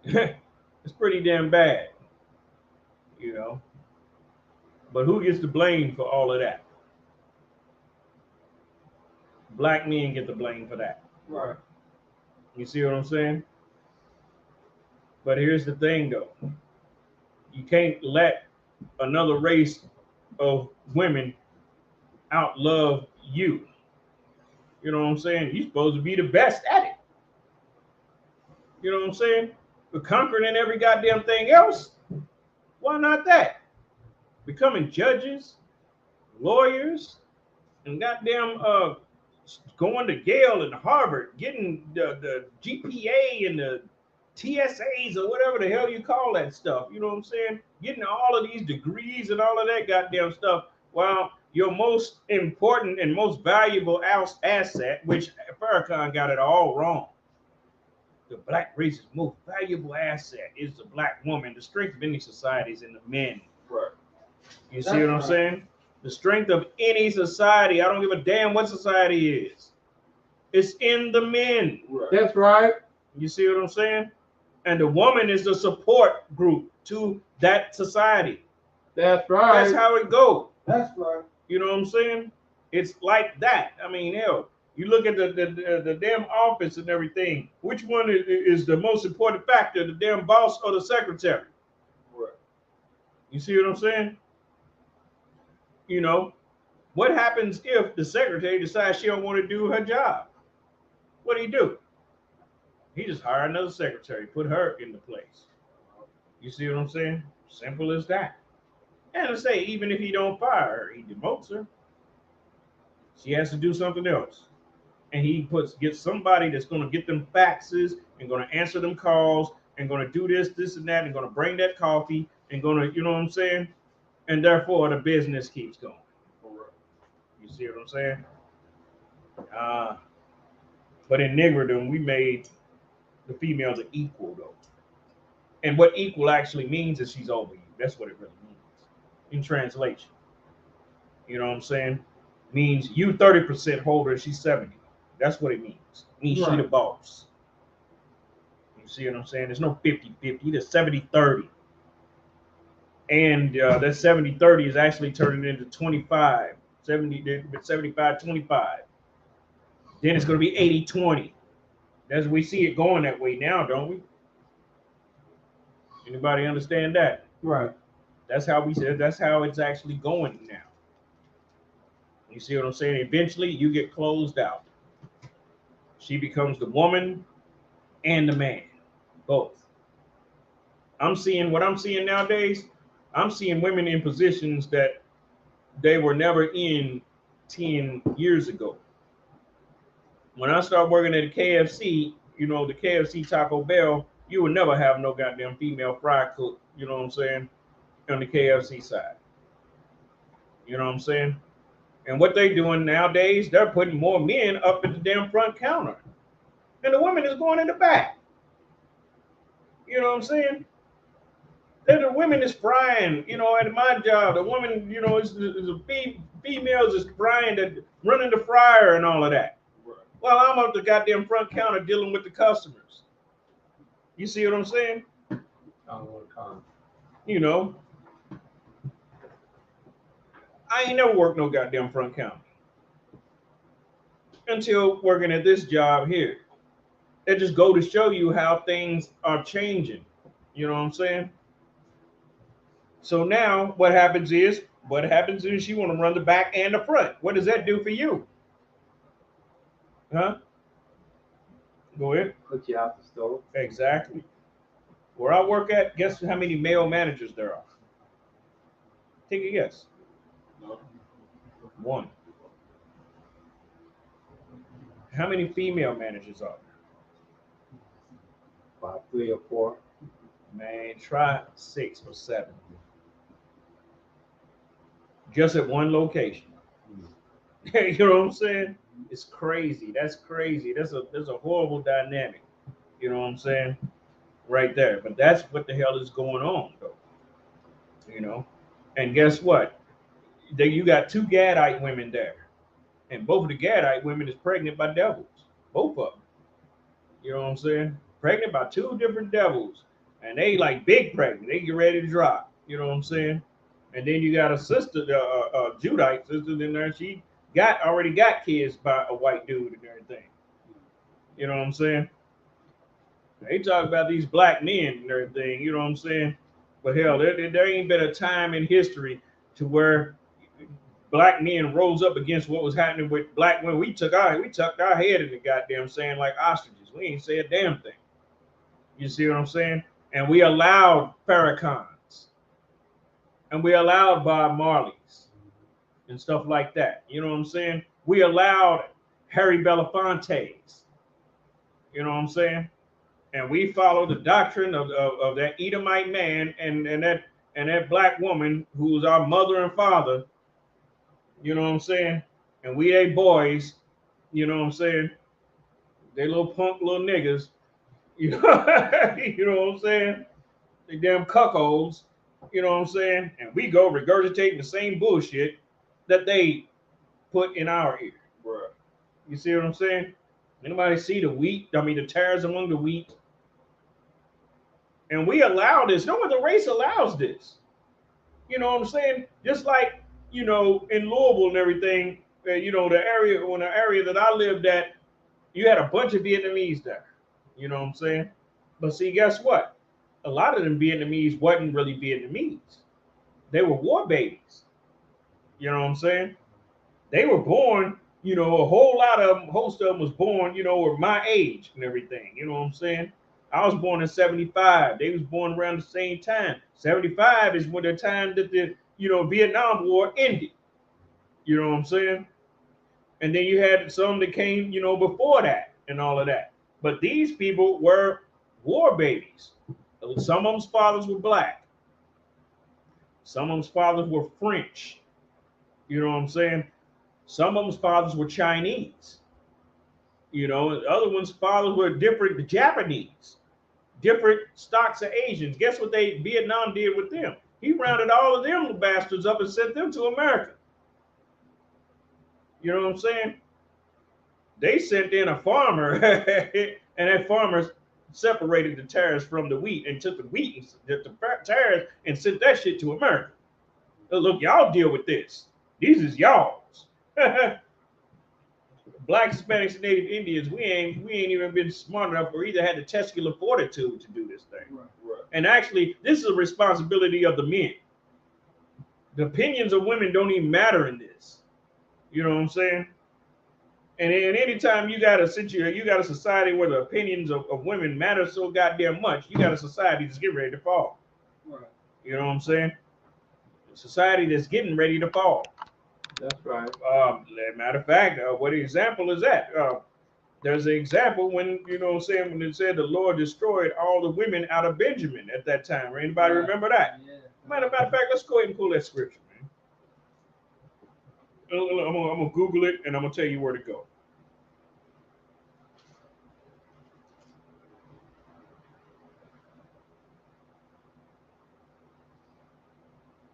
It's pretty damn bad. But who gets the blame for all of that? Black men get the blame for that. Right. You see what I'm saying? But here's the thing, though. You can't let another race of women outlove you. You know what I'm saying? You're supposed to be the best at it. You know what I'm saying? But conquering every goddamn thing else, why not that? Becoming judges, lawyers, and goddamn going to Yale and Harvard, getting the GPA and the TSAs or whatever the hell you call that stuff. You know what I'm saying? Getting all of these degrees and all of that goddamn stuff. While your most important and most valuable asset, which Farrakhan got it all wrong. The black race's most valuable asset is the black woman. The strength of any society is in the men. Right. You see what I'm saying? The strength of any society, I don't give a damn what society is. It's in the men. Right. That's right. You see what I'm saying? And the woman is the support group to that society. That's right. That's how it goes. That's right. You know what I'm saying? It's like that. I mean, hell, you look at the damn office and everything. Which one is the most important factor, the damn boss or the secretary? Right. You see what I'm saying? What happens if the secretary decides she don't want to do her job? What do? He just hire another secretary, put her into place. You see what I'm saying? Simple as that. And to say, even if he don't fire her, he demotes her. She has to do something else. And he gets somebody that's going to get them faxes and going to answer them calls and going to do this and that and going to bring that coffee and going to, you know what I'm saying? and therefore the business keeps going. You see what I'm saying? Uh, but in niggerdom, we made the females are equal though. And what equal actually means is she's over you. That's what it really means in translation. You know what I'm saying? Means you 30% holder, she's 70. That's what it means. It means she the boss. You see what I'm saying? There's no 50-50. There's 70-30. And that 70-30 is actually turning into 25. 75-25. Then it's going to be 80-20. As we see it going that way now, don't we? Anybody understand that? Right. That's how we said. That's how it's actually going now. You see what I'm saying? Eventually, you get closed out. She becomes the woman and the man, both. I'm seeing what I'm seeing nowadays. I'm seeing women in positions that they were never in 10 years ago. When I started working at the KFC, you know, the KFC Taco Bell, you would never have no goddamn female fry cook, you know what I'm saying, on the KFC side. You know what I'm saying? And what they doing nowadays, they're putting more men up at the damn front counter. And the women is going in the back. You know what I'm saying? Then the women is frying, you know, at my job. The woman, you know, is females is frying, running the fryer and all of that. Well, I'm up the goddamn front counter dealing with the customers. You see what I'm saying? You know, I ain't never worked no goddamn front counter until working at this job here. It just go to show you how things are changing. You know what I'm saying? So now what happens is you want to run the back and the front. What does that do for you? Huh? Go ahead. Put you out the store. Exactly. Where I work at, guess how many male managers there are? Take a guess. One. How many female managers are there? About 3 or 4. Man, try 6 or 7. Just at one location. You know what I'm saying? It's crazy. That's crazy. There's a horrible dynamic. You know what I'm saying? Right there. But that's what the hell is going on, though. You know? And guess what? You got 2 Gadite women there. And both of the Gadite women is pregnant by devils. Both of them. You know what I'm saying? Pregnant by 2 different devils. And they like big pregnant. They get ready to drop. You know what I'm saying? And then you got a sister, Judite sister in there. She already got kids by a white dude and everything. You know what I'm saying? They talk about these black men and everything. You know what I'm saying? But hell, there ain't been a time in history to where black men rose up against what was happening with black women. We tucked our head in the goddamn sand like ostriches. We ain't say a damn thing. You see what I'm saying? And we allowed Farrakhan's. And we allowed Bob Marley's and stuff like that. You know what I'm saying? We allowed Harry Belafonte's. You know what I'm saying? And we followed the doctrine of that Edomite man and that black woman who was our mother and father. You know what I'm saying? And we ain't boys. You know what I'm saying? They little punk little niggas. You know, you know what I'm saying? They damn cuckolds. You know what I'm saying? And we go regurgitating the same bullshit that they put in our ear. Bruh. You see what I'm saying? Anybody see the wheat? I mean, the tares among the wheat. And we allow this. No other race allows this. You know what I'm saying? Just like, you know, in Louisville and everything, you know, the area that I lived at, you had a bunch of Vietnamese there. You know what I'm saying? But see, guess what? A lot of them Vietnamese wasn't really Vietnamese. They were war babies. You know what I'm saying? They were born, you know, a whole lot of them, host of them was born, you know, were my age and everything. You know what I'm saying? I was born in 75. They was born around the same time. 75 is when the time that the, you know, Vietnam War ended. You know what I'm saying? And then you had some that came, you know, before that and all of that. But these people were war babies. Some of them's fathers were black. Some of them's fathers were French. You know what I'm saying? Some of them's fathers were Chinese. You know, and other ones' fathers were different, the Japanese, different stocks of Asians. Guess what they Vietnam did with them? He rounded all of them bastards up and sent them to America. You know what I'm saying? They sent in a farmer, and that farmer separated the tares from the wheat and took the wheat and the tares and sent that shit to America. Look, y'all deal with this. These is y'all's. Blacks, Hispanics, and Native Indians, we ain't even been smart enough or either had the testicular fortitude to do this thing. Right, right. And actually, this is a responsibility of the men. The opinions of women don't even matter in this. You know what I'm saying? And anytime you got a situation, you got a society where the opinions of women matter so goddamn much, you got a society that's getting ready to fall. Right. You know what I'm saying? A society that's getting ready to fall. That's right. Matter of fact, what example is that? There's an example when, you know what I'm saying, when it said the Lord destroyed all the women out of Benjamin at that time. Anybody remember that? Yeah. Matter of fact, let's go ahead and pull that scripture, man. I'm gonna Google it and I'm gonna tell you where to go.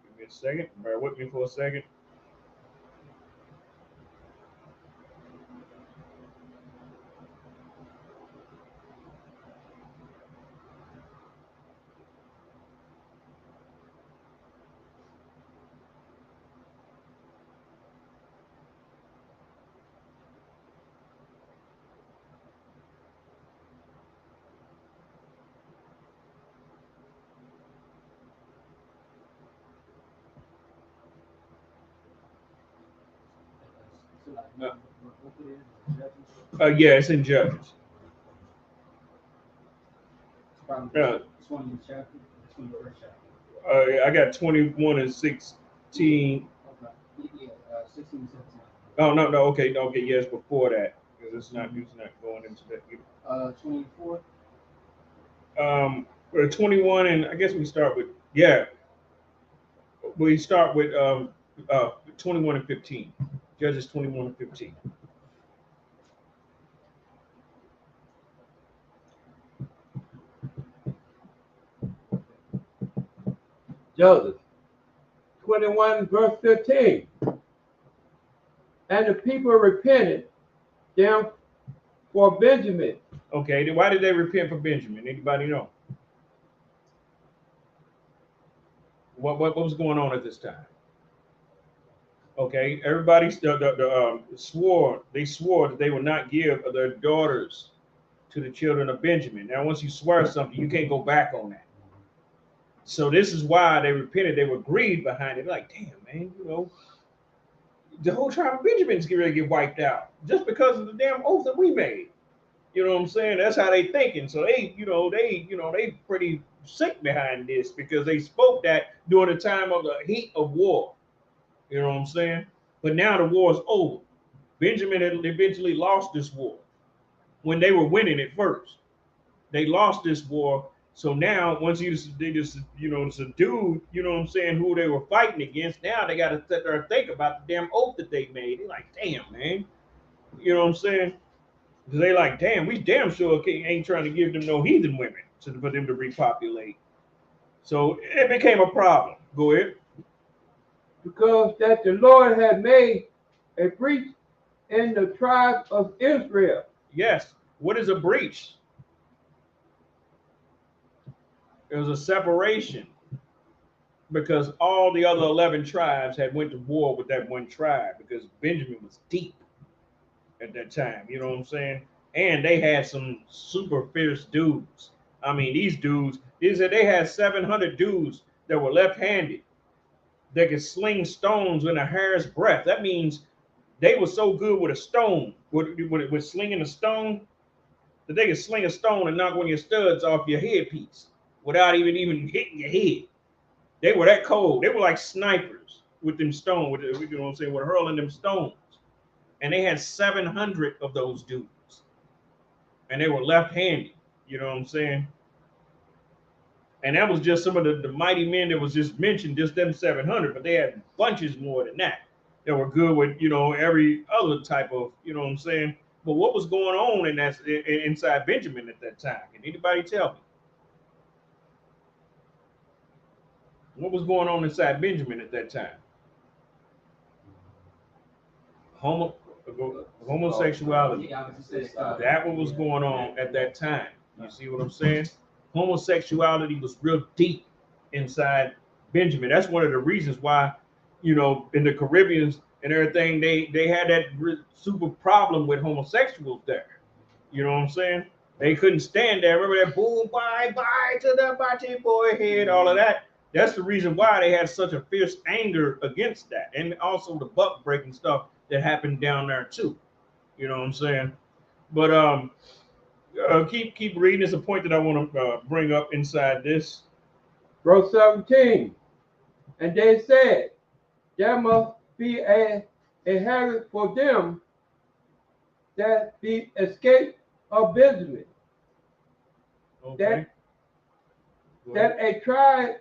Give me a second. Bear with me for a second. Yeah, it's in Judges. 20th chapter, 21st chapter. I got 21 and 16. Okay. Yeah, 16 and 17. Oh no, okay, yes, before that, because it's not going into that. 24. 21, and I guess we start with we start with 21 and 15. Judges 21 and 15. Joseph 21, verse 15. And the people repented them for Benjamin. Okay, then why did they repent for Benjamin? Anybody know? What was going on at this time? Okay, everybody swore that they would not give their daughters to the children of Benjamin. Now, once you swear something, you can't go back on that. So this is why they repented. They were grieved behind it. Like, damn, man, you know, the whole tribe of Benjamin's getting ready to get wiped out just because of the damn oath that we made. You know what I'm saying? That's how they thinking. So they pretty sick behind this because they spoke that during the time of the heat of war. You know what I'm saying? But now the war is over. Benjamin had eventually lost this war when they were winning it first. They lost this war. So now once they just subdued, you know what I'm saying, who they were fighting against, now they got to sit there and think about the damn oath that they made. They're like, damn, man. You know what I'm saying? Because they like, damn, we damn sure ain't trying to give them no heathen women for them to repopulate. So it became a problem. Go ahead. Because that the Lord had made a breach in the tribe of Israel. Yes. What is a breach? It was a separation because all the other 11 tribes had went to war with that one tribe because Benjamin was deep at that time. You know what I'm saying? And they had some super fierce dudes. I mean, these dudes, they had 700 dudes that were left-handed. They could sling stones in a hair's breadth. That means they were so good with a stone, with slinging a stone, that they could sling a stone and knock one of your studs off your headpiece without even hitting your head. They were that cold. They were like snipers with them stones, you know what I'm saying, with hurling them stones. And they had 700 of those dudes. And they were left-handed. You know what I'm saying? And that was just some of the mighty men that was just mentioned, just them 700, but they had bunches more than that that were good with, every other type of, you know what I'm saying? But what was going on inside Benjamin at that time? Can anybody tell me? What was going on inside Benjamin at that time? Homo, homosexuality. Yeah, I was just saying, That what was going on at that time. You see what I'm saying? Homosexuality was real deep inside Benjamin. That's one of the reasons why, in the Caribbeans and everything, they had that super problem with homosexuals there. You know what I'm saying? They couldn't stand that. Remember that boom, bye, bye to the body boy head, all of that. That's the reason why they had such a fierce anger against that. And also the buck breaking stuff that happened down there too. You know what I'm saying? But keep reading. It's a point that I want to bring up inside this. Verse 17. And they said, there must be a inheritance for them that be escaped of Benjamin. Okay. That a tribe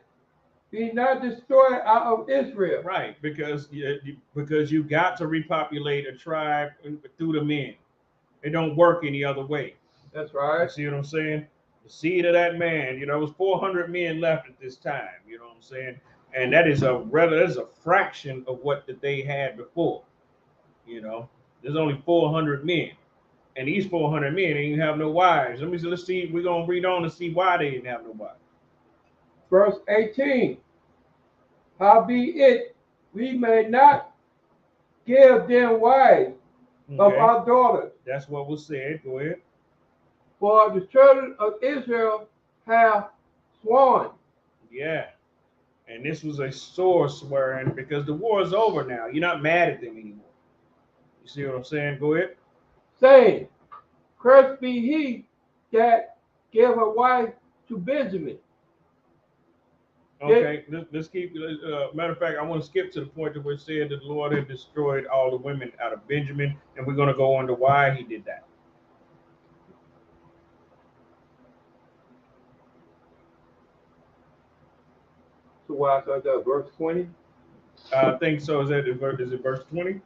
be not destroyed out of Israel. Right, because you got to repopulate a tribe through the men. It don't work any other way. That's You right. see what I'm saying? The seed of that man, there was 400 men left at this time. You know what I'm saying? And that is a fraction of what that they had before. There's only 400 men, and these 400 men didn't have no wives. Let's see. We're gonna read on to see why they didn't have no wives. Verse 18. Howbeit, we may not give them wives of Okay, our daughters, that's what was said. Go ahead. for the children of Israel have sworn. Yeah. And this was a sore swearing because the war is over now. You're not mad at them anymore. You see what I'm saying? Go ahead. Saying, cursed be he that gave a wife to Benjamin. Okay, let's keep. Matter of fact, I want to skip to the point where it said that the Lord had destroyed all the women out of Benjamin, and we're going to go on to why he did that. So why I said that, verse 20? I think so. Is it verse 20?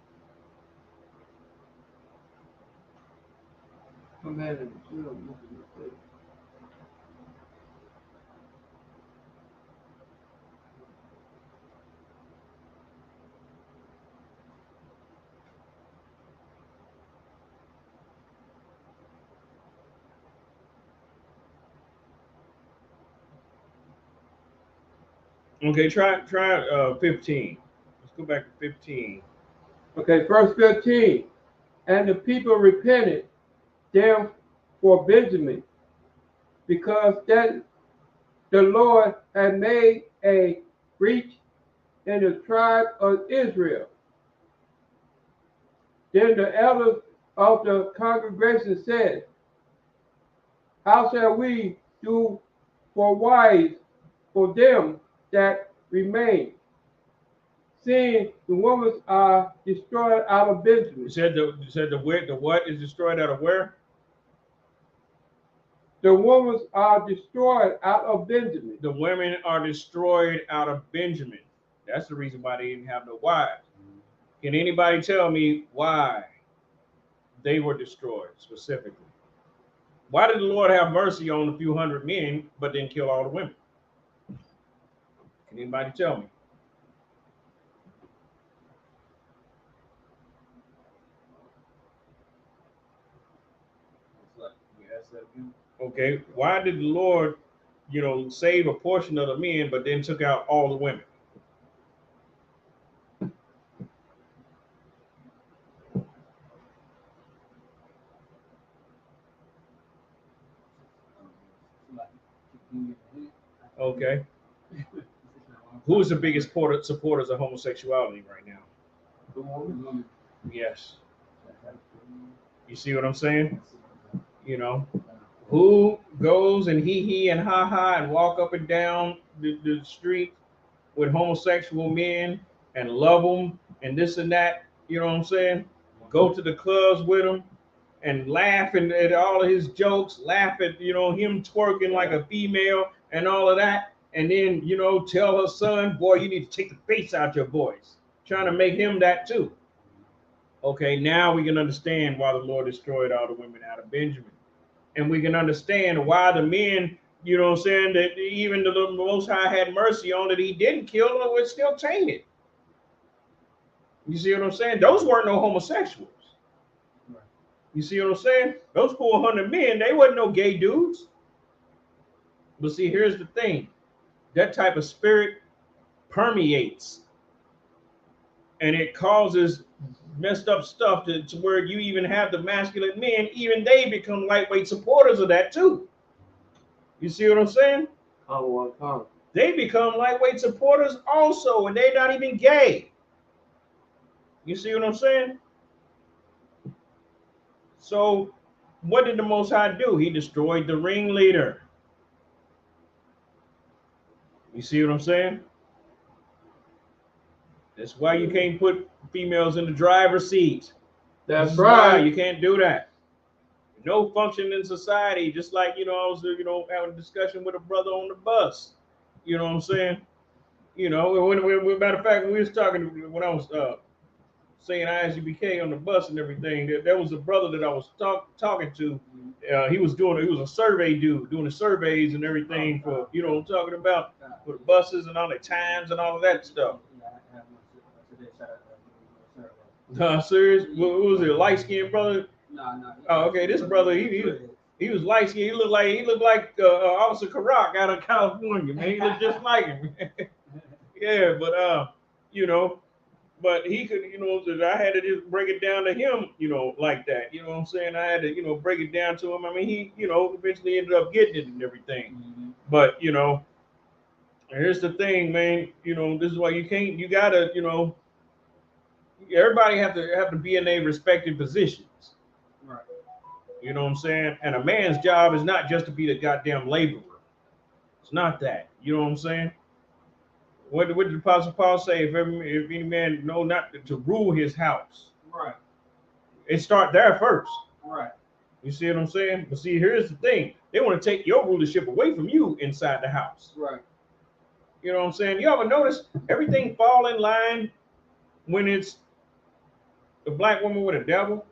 Okay, try 15. Let's go back to 15. Okay, verse 15. And the people repented them for Benjamin, because that the Lord had made a breach in the tribe of Israel. Then the elders of the congregation said, how shall we do for wives for them that remain, seeing the women are destroyed out of Benjamin? You said the what is destroyed out of where? The women are destroyed out of Benjamin. The women are destroyed out of Benjamin. That's the reason why they didn't have no wives. Can anybody tell me why they were destroyed specifically? Why did the Lord have mercy on a few hundred men, but then kill all the women? Can anybody tell me? Okay, why did the Lord, save a portion of the men, but then took out all the women? Okay, who is the biggest supporters of homosexuality right now? The woman. Yes. You see what I'm saying? Who goes and he and ha ha and walk up and down the street with homosexual men and love them and this and that? You know what I'm saying? Go to the clubs with them and laugh at all of his jokes, laugh at him twerking like a female and all of that, and then tell her son, boy, you need to take the bass out your voice, trying to make him that too. Okay, now we can understand why the Lord destroyed all the women out of Benjamin, and we can understand why the men, that even the Most High had mercy on that he didn't kill them, was still tainted. You see what I'm saying? Those weren't no homosexuals. You see what I'm saying? Those 400 men, they wasn't no gay dudes. But see, here's the thing. That type of spirit permeates. And it causes messed up stuff to where you even have the masculine men, even they become lightweight supporters of that too. You see what I'm saying? They become lightweight supporters also, and they're not even gay. You see what I'm saying? So what did the Most High do? He destroyed the ringleader. You see what I'm saying? That's why you can't put females in the driver's seat. That's right. You can't do that. No function in society. Just like, I was, having a discussion with a brother on the bus. You know what I'm saying? Matter of fact, when we was talking, when I was saying ISUPK on the bus and everything, there was a brother that I was talking to. He was a survey dude, doing the surveys and everything for, what I'm talking about, for the buses and all the times and all of that stuff. Serious? What was it, a light-skinned brother? No. Oh, okay. This brother, he was light-skinned. He looked like Officer Karak out of California, man. He looked just like him. Yeah, but but he could, I had to just break it down to him, like that. You know what I'm saying? I had to, break it down to him. I mean, he, eventually ended up getting it and everything. Mm-hmm. But here's the thing, man. This is why you gotta, everybody have to be in their respective positions. Right. You know what I'm saying? And a man's job is not just to be the goddamn laborer. It's not that. You know what I'm saying? What did the Apostle Paul say? If any man know not to rule his house. Right. It start there first. Right. You see what I'm saying? But see, here's the thing. They want to take your rulership away from you inside the house. Right. You know what I'm saying? You ever notice everything fall in line when it's the black woman with a devil?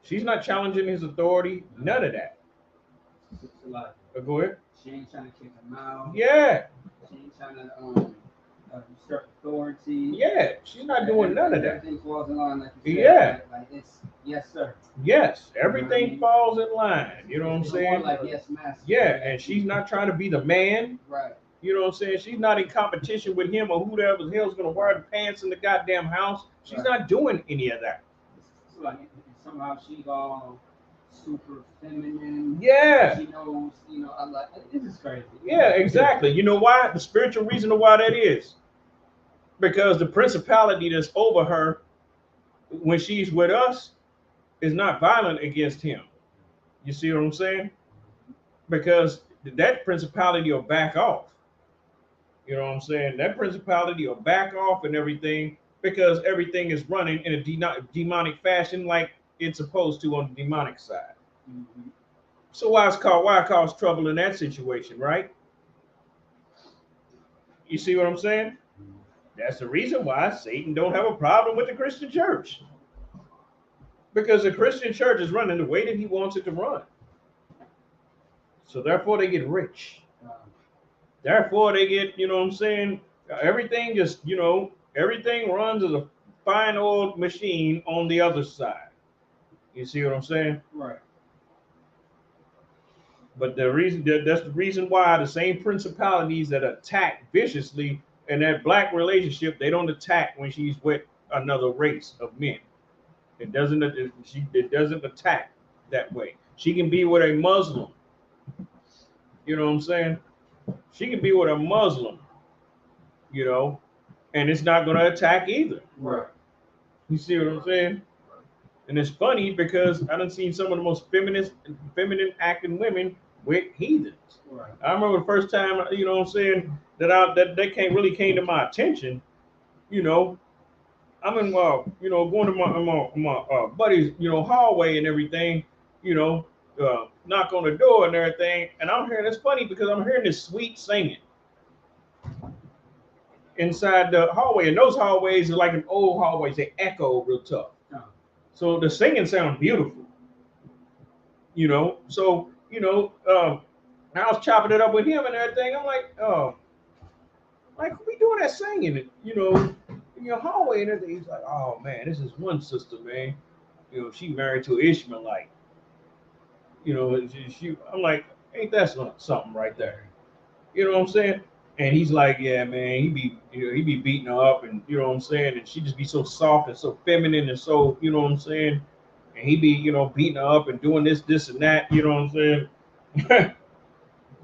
She's not challenging his authority. None of that. It's a lot. Go ahead. She ain't trying to kick him out. Yeah. She ain't trying to usurp authority. Yeah, she's not doing none of that. Everything falls in line, like you said. Yeah. Like it's yes, sir. Yes, everything falls in line. You know what I'm It's saying? more like yes, master. Yeah, and she's not trying to be the man. Right. You know what I'm saying? She's not in competition with him or whoever the hell's gonna wear the pants in the goddamn house. She's not doing any of that. It's like somehow she's all super feminine. Yeah. She knows, I'm like, this is crazy. Yeah, exactly. You know why? The spiritual reason of why that is. Because the principality that's over her when she's with us is not violent against him. You see what I'm saying? Because that principality will back off. You know what I'm saying? That principality will back off and everything because everything is running in a demonic fashion like it's supposed to on the demonic side. Mm-hmm. So why cause trouble in that situation, right? You see what I'm saying? That's the reason why Satan don't have a problem with the Christian church. Because the Christian church is running the way that he wants it to run. So therefore they get rich. Therefore they get, you know what I'm saying? Everything just, everything runs as a fine old machine on the other side. You see what I'm saying? Right. But that's the reason why the same principalities that attack viciously in that black relationship, they don't attack when she's with another race of men. It doesn't attack that way. She can be with a Muslim. You know what I'm saying? She can be with a Muslim, and it's not going to attack either. Right. You see what I'm saying? And it's funny because I done seen some of the most feminine acting women with heathens. Right. I remember the first time, you know what I'm saying, that came to my attention. I'm in, going to my buddy's, hallway and everything, knock on the door and everything, and I'm hearing, it's funny because I'm hearing this sweet singing inside the hallway, and those hallways are like an old hallways, they echo real tough. So the singing sounds beautiful, So, I was chopping it up with him and everything. I'm like, oh, like who be doing that singing, in your hallway and everything. He's like, oh man, this is one sister, man. She married to an Ishmaelite. I'm like, ain't that something right there? You know what I'm saying? And he's like, yeah, man, he be beating her up, and you know what I'm saying, and she just be so soft and so feminine and so, you know what I'm saying, and he be, beating her up and doing this and that, you know what I'm saying.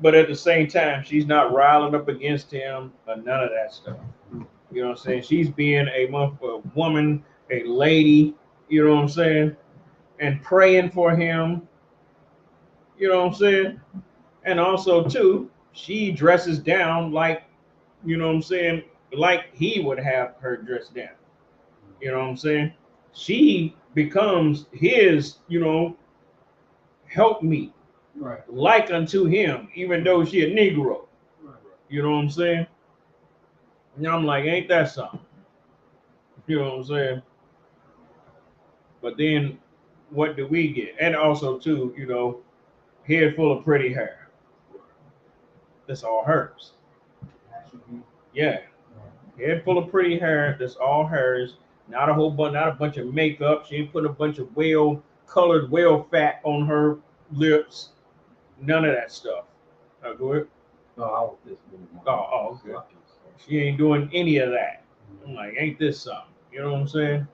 But at the same time, she's not riling up against him or none of that stuff. You know what I'm saying? She's being a woman, a lady, you know what I'm saying, and praying for him. You know what I'm saying? And also too, she dresses down like, you know what I'm saying, like he would have her dressed down. You know what I'm saying? She becomes his, helpmeet, Right. like unto him, even though she a Negro. Right. You know what I'm saying? And I'm like, ain't that something? You know what I'm saying? But then what do we get? And also too, head full of pretty hair. That's all hers. Yeah. Head full of pretty hair. That's all hers. Not a bunch of makeup. She ain't putting a bunch of colored whale fat on her lips. None of that stuff. Go ahead. No, I was just Okay. She ain't doing any of that. I'm like, ain't this something? You know what I'm saying?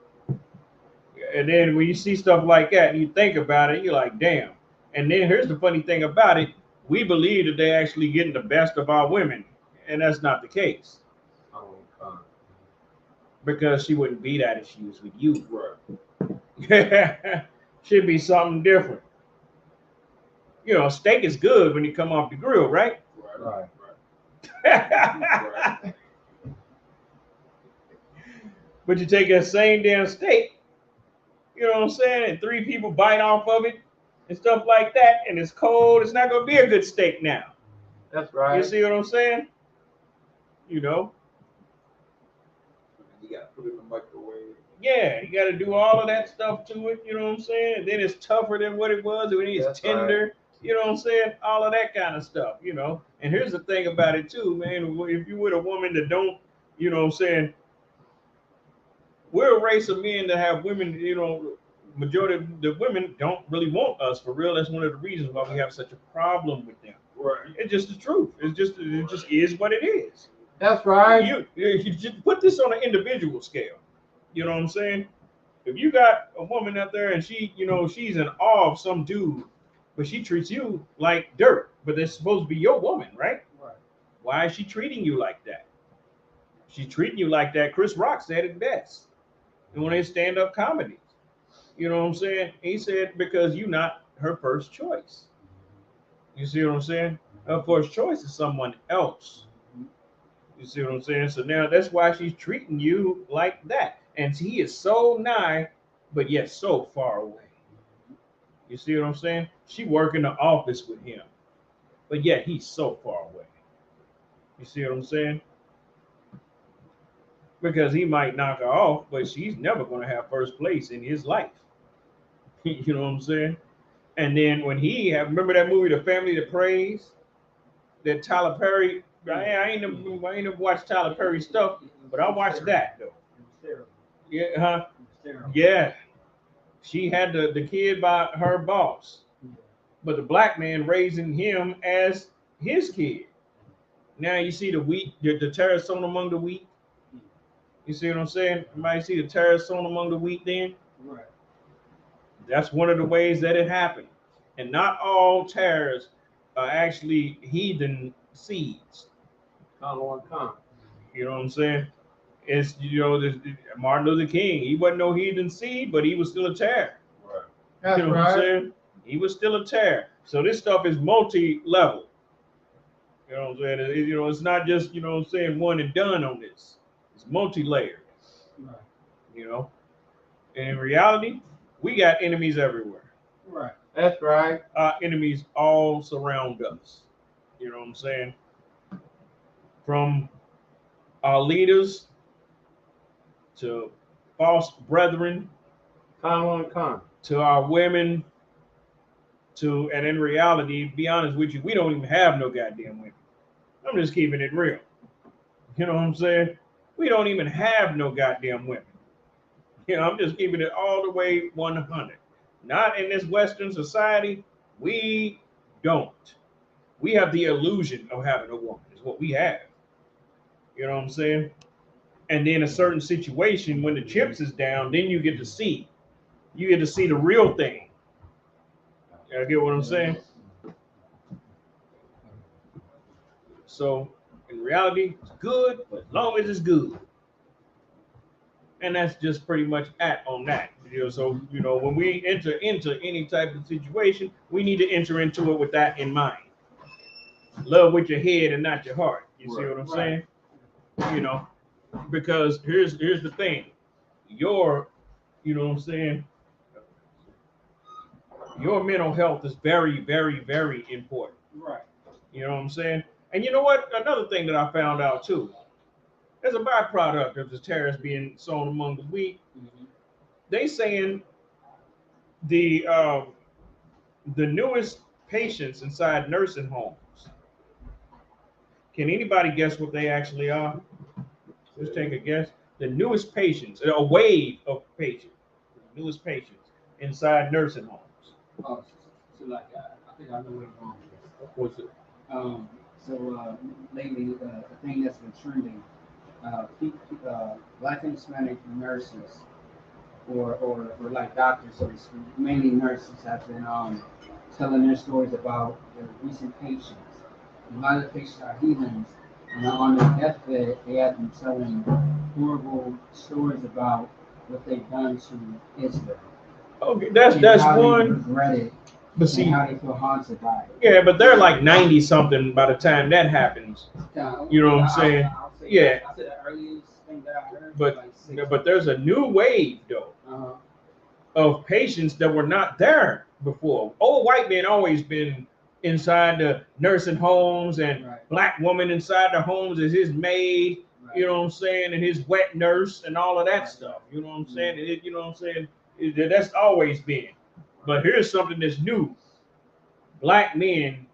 And then when you see stuff like that and you think about it, you're like, damn. And then here's the funny thing about it. We believe that they're actually getting the best of our women. And that's not the case. Because she wouldn't be that if she was with you. Right. Should be something different. Steak is good when you come off the grill, right? Right. Right. But you take that same damn steak, you know what I'm saying, and 3 people bite off of it and stuff like that, and it's cold, it's not going to be a good steak now. That's right. You see what I'm saying? You got to put it in the microwave. Yeah, you got to do all of that stuff to it, you know what I'm saying? And then it's tougher than what it was, when it's tender, right. You know what I'm saying? All of that kind of stuff, And here's the thing about it too, man. If you with a woman that don't, you know what I'm saying, we're a race of men that have women, majority of the women don't really want us for real. That's one of the reasons why we have such a problem with them. Right. It's just the truth. It just is what it is. That's right. You just put this on an individual scale. You know what I'm saying? If you got a woman out there and she, she's in awe of some dude, but she treats you like dirt, but they're supposed to be your woman, right? Right. Why is she treating you like that? She's treating you like that. Chris Rock said it best in one of his stand-up comedies. You know what I'm saying? He said, because you're not her first choice. You see what I'm saying? Her first choice is someone else. You see what I'm saying? So now that's why she's treating you like that. And he is so nigh, but yet so far away. You see what I'm saying? She work in the office with him, but yet he's so far away. You see what I'm saying? Because he might knock her off, but she's never going to have first place in his life. You know what I'm saying? And then when remember that movie, The Family That Prays, that Tyler Perry, I ain't never watched Tyler Perry stuff, but I watched that though. Yeah, huh? Yeah. She had the kid by her boss, but the black man raising him as his kid. Now you see the wheat, the tares sown among the wheat. You see what I'm saying? You might see the tares sown among the wheat then. Right. That's one of the ways that it happened. And not all tares are actually heathen seeds. You know what I'm saying? It's, Martin Luther King, he wasn't no heathen seed, but he was still a tare. Right. That's you know right. What I'm saying? He was still a tare. So this stuff is multi-level. You know what I'm saying? It's not just, one and done on this. It's multi-layered. Right. And in reality, we got enemies everywhere. Right. That's right. Our enemies all surround us. You know what I'm saying? From our leaders to false brethren Con on con. to our women to, and in reality, be honest with you, we don't even have no goddamn women. I'm just keeping it real. You know what I'm saying? We don't even have no goddamn women. You know, I'm just keeping it all the way 100. Not in this Western society. We don't. We have the illusion of having a woman, is what we have. You know what I'm saying? And then a certain situation, when the chips is down, then you get to see. You get to see the real thing. You get what I'm saying? So in reality, it's good, but as long as it's good. And that's just pretty much at on that. You know, so you know, when we enter into any type of situation, we need to enter into it with that in mind. Love with your head and not your heart. You see what I'm saying? You know, because here's the thing. Your, you know what I'm saying? Your mental health is very, very, very important. Right. You know what I'm saying? And you know what? Another thing that I found out too, as a byproduct of the tariffs being sown among the wheat, they saying the newest patients inside nursing homes. Can anybody guess what they actually are? Just take a guess. The newest patients, a wave of patients, the newest patients inside nursing homes. Oh, so like I think I know where you're going with this. What's it? Lately, the thing that's been trending, Black and Hispanic nurses, or like doctors, so to speak, mainly nurses, have been telling their stories about their recent patients. And a lot of the patients are heathens, and on their deathbed, they have been telling horrible stories about what they've done to Israel. Okay, that's How they one. regret it, But see, and how they feel haunted by it. yeah, but they're like 90 something by the time that happens. You know what I'm saying? I'll say Yeah. I said the earliest thing that I heard. But was like 60. but there's a new wave though Uh-huh. of patients that were not there before. Old white men always been inside the nursing homes, and Right. black woman inside the homes as his maid. Right. You know what I'm saying, and his wet nurse and all of that Right. stuff. You know what I'm saying? And you know what I'm saying? That's always been. But here's something that's new. Black men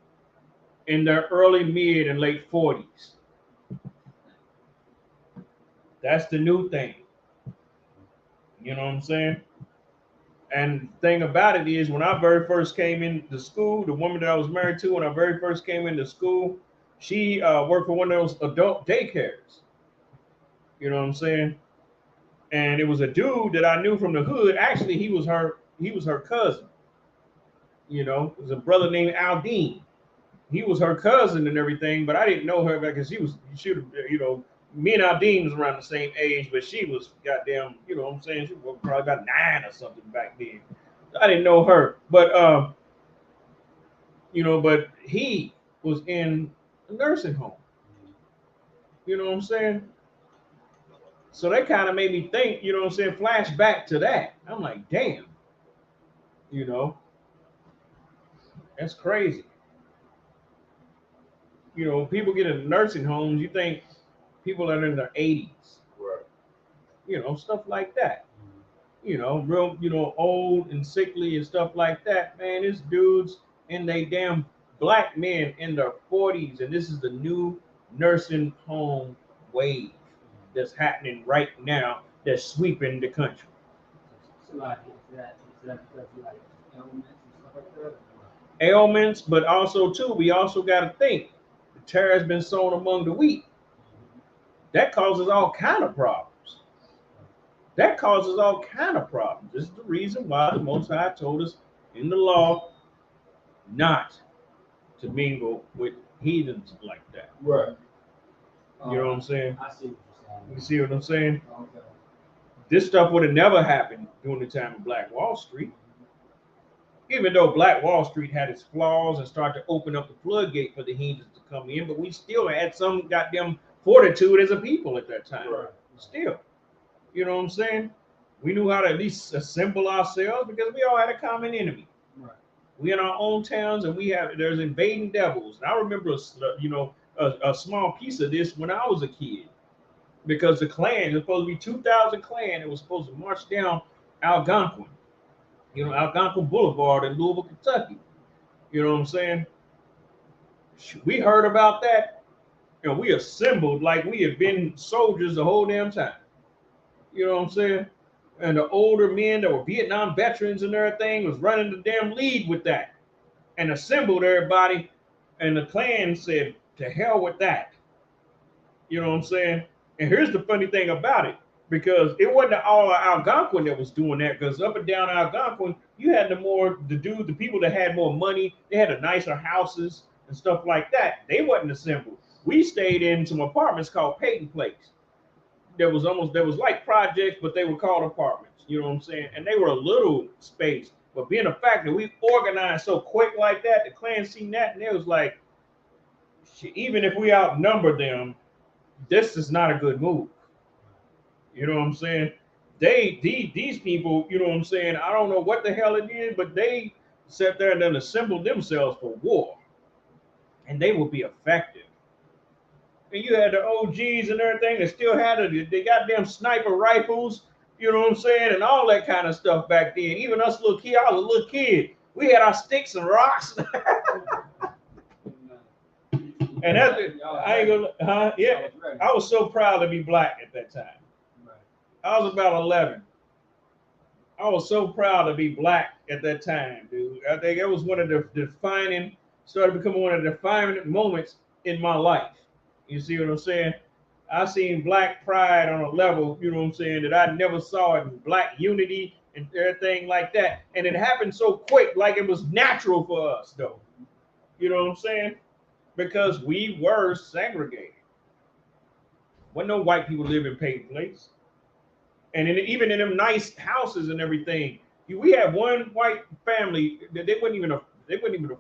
in their early, mid, and late 40s. That's the new thing. You know what I'm saying? And the thing about it is, when I very first came into school, the woman that I was married to, when I very first came into school, she worked for one of those adult daycares. You know what I'm saying? And it was a dude that I knew from the hood. Actually, he was her cousin. You know, it was a brother named Aldine. He was her cousin and everything, but I didn't know her because she was, you know, me and Aldine was around the same age, but she was goddamn, you know what I'm saying? She was probably about 9 or something back then. I didn't know her, but you know, but he was in a nursing home. You know what I'm saying? So that kind of made me think, you know what I'm saying, flash back to that. I'm like, damn, you know, that's crazy. You know, people get in nursing homes, you think people are in their 80s. Right. You know, stuff like that. You know, real, you know, old and sickly and stuff like that. Man, it's dudes in they damn black men in their 40s, and this is the new nursing home wave that's happening right now that's sweeping the country. So like, is that because of like ailments and stuff like that? Ailments, but also too, we also got to think the tare has been sown among the wheat. That causes all kind of problems. That causes all kind of problems. This is the reason why the Most High told us in the law not to mingle with heathens like that. Right. You know what I'm saying? I see what you're saying. You see what I'm saying? Okay. This stuff would have never happened during the time of Black Wall Street. Even though Black Wall Street had its flaws and started to open up the floodgate for the heathens to come in, but we still had some goddamn fortitude as a people at that time. Right. Still. You know what I'm saying? We knew how to at least assemble ourselves because we all had a common enemy. Right. We in our own towns, and there's invading devils. And I remember, a small piece of this when I was a kid, because the Klan, it was supposed to be 2,000 Klan. It was supposed to march down Algonquin, Algonquin Boulevard in Louisville, Kentucky. You know what I'm saying? We heard about that, and we assembled like we had been soldiers the whole damn time. You know what I'm saying? And the older men that were Vietnam veterans and everything was running the damn lead with that, and assembled everybody. And the Klan said, "To hell with that." You know what I'm saying? And here's the funny thing about it, because it wasn't all of Algonquin that was doing that. Because up and down Algonquin, you had the people that had more money, they had the nicer houses and stuff like that. They wasn't assembled. We stayed in some apartments called Peyton Place. There was like projects, but they were called apartments. You know what I'm saying? And they were a little space. But being a fact that we organized so quick like that, the Klan seen that, and it was like, even if we outnumber them, this is not a good move. You know what I'm saying? These people, you know what I'm saying? I don't know what the hell it is, but they sat there and then assembled themselves for war, and they will be effective. And you had the OGs and everything that still had the goddamn sniper rifles, you know what I'm saying, and all that kind of stuff back then. Even us little kids, I was a little kid. We had our sticks and rocks. And that's I ain't gonna, huh? Yeah, I was so proud to be black at that time. I was about 11. I was so proud to be black at that time, dude. I think it was one of the started becoming one of the defining moments in my life. You see what I'm saying? I seen black pride on a level, you know what I'm saying, that I never saw in black unity and everything like that. And it happened so quick, like it was natural for us, though. You know what I'm saying? Because we were segregated. Wasn't no white people live in Peyton Place. And even in them nice houses and everything, we had one white family that they weren't even a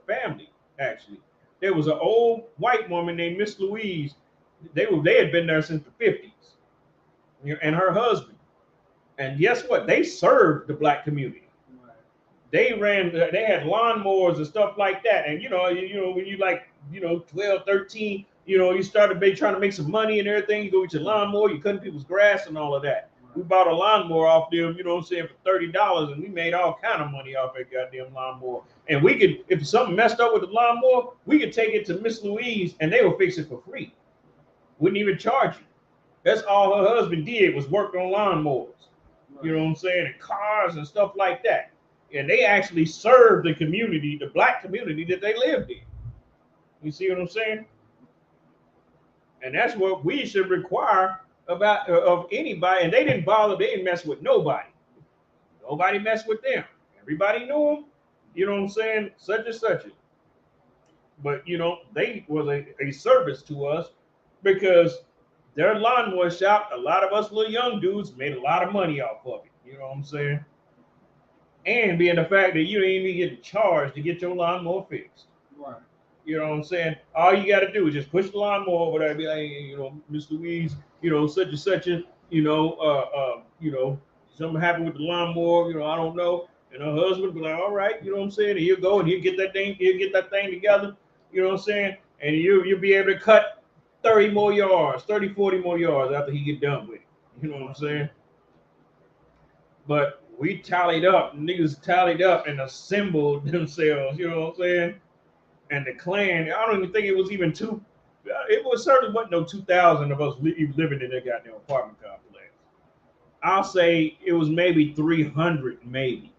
family, actually. There was an old white woman named Miss Louise. They had been there since the 50s, and her husband. And guess what? They served the black community. They had lawnmowers and stuff like that. And when you like 12, 13, you started trying to make some money and everything. You go with your lawnmower, you cutting people's grass and all of that. We bought a lawnmower off them, you know what I'm saying, for $30, and we made all kind of money off that goddamn lawnmower. And we could, if something messed up with the lawnmower, we could take it to Miss Louise and they would fix it for free. Wouldn't even charge you. That's all her husband did was work on lawnmowers. You know what I'm saying, and cars and stuff like that. And they actually served the community, the black community that they lived in. You see what I'm saying? And that's what we should require of anybody. And they didn't bother, they didn't mess with nobody. Nobody messed with them. Everybody knew them. You know what I'm saying? Such and such. But they was a service to us, because their lawnmower shop, a lot of us little young dudes made a lot of money off of it. You know what I'm saying? And being the fact that you ain't even getting charged to get your lawnmower fixed. Right. You know what I'm saying? All you got to do is just push the lawnmower over there and be like, hey, Miss Louise, such and such, something happened with the lawnmower, I don't know. And her husband be like, all right, you know what I'm saying? And he'll go and he'll get that thing together, you know what I'm saying? And you'll be able to cut 30, 40 more yards after he get done with it. You know what I'm saying? But we niggas tallied up and assembled themselves, you know what I'm saying? And the Klan, I don't even think it was even it was certainly wasn't no 2,000 of us living in that goddamn apartment complex. I'll say it was maybe 300, maybe,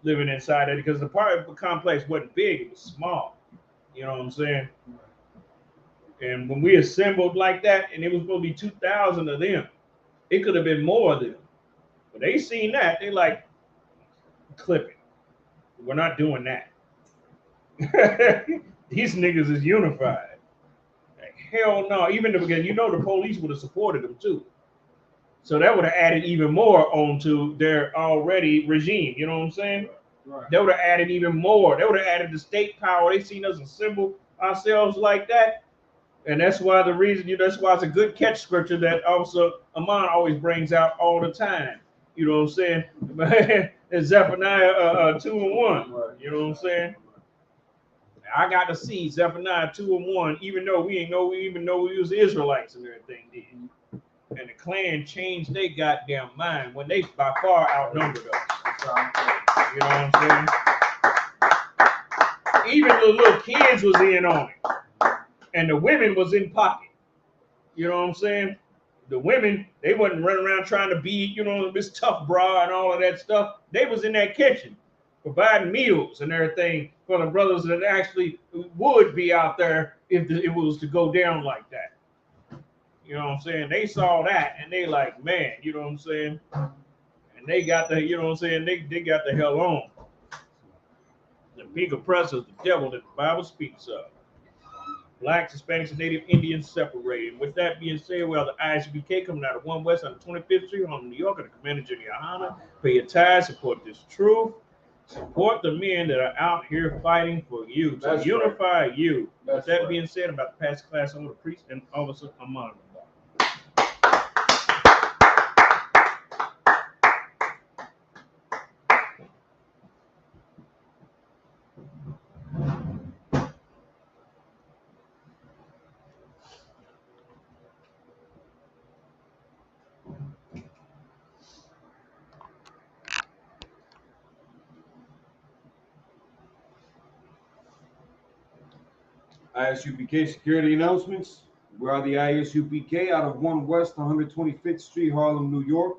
living inside it, because the apartment complex wasn't big, it was small. You know what I'm saying? And when we assembled like that, and it was supposed to be 2,000 of them, it could have been more of them. But they seen that, they like, clip it. We're not doing that. These niggas is unified. Like, hell no. Even because the police would have supported them too. So that would have added even more onto their already regime. You know what I'm saying? Right. They would have added even more. They would have added the state power. They seen us assemble ourselves like that. And that's why that's why it's a good catch scripture that also Amon always brings out all the time. You know what I'm saying? It's Zephaniah 2 and 1. You know what I'm saying? I got to see Zephaniah 2 and 1, even though we even know we was Israelites and everything did. And the clan changed their goddamn mind when they by far outnumbered us. You know what I'm saying? Even the little kids was in on it. And the women was in pocket. You know what I'm saying? The women, they wasn't running around trying to be, you know, this tough bra and all of that stuff. They was in that kitchen providing meals and everything for the brothers that actually would be out there if it was to go down like that. You know what I'm saying? They saw that and they like, man, you know what I'm saying? And they got the, you know what I'm saying? They got the hell on. The big oppressor is the devil that the Bible speaks of. Blacks, Hispanics, and Native Indians separated. With that being said, well, the ISUPK coming out of 1 West on the 25th Street, home in New York, and the Commander Junior Hana. Pay your tithes, support this truth. Support the men that are out here fighting for you, to That's unify you. That's With that right. being said, I'm about to pass the class over to Priest and Officer Amon. ISUPK security announcements. We are the ISUPK out of 1 West 125th Street, Harlem, New York.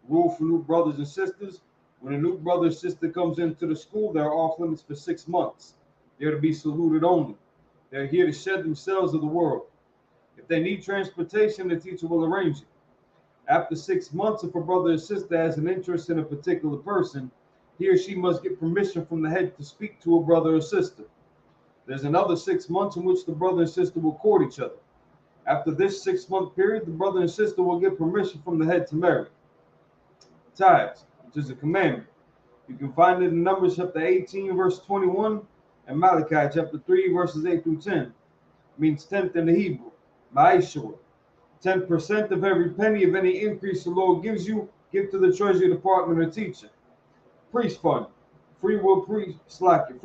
Rule for new brothers and sisters. When a new brother or sister comes into the school, they're off limits for 6 months. They're to be saluted only. They're here to shed themselves of the world. If they need transportation, the teacher will arrange it. After 6 months, if a brother or sister has an interest in a particular person, he or she must get permission from the head to speak to a brother or sister. There's another 6 months in which the brother and sister will court each other. After this 6-month period, the brother and sister will get permission from the head to marry. Tithes, which is a commandment. You can find it in Numbers chapter 18, verse 21, and Malachi chapter 3, verses 8 through 10. It means tenth in the Hebrew. Ma'ishur. 10% of every penny of any increase the Lord gives you, give to the treasury department or teacher. Priest fund. Free will free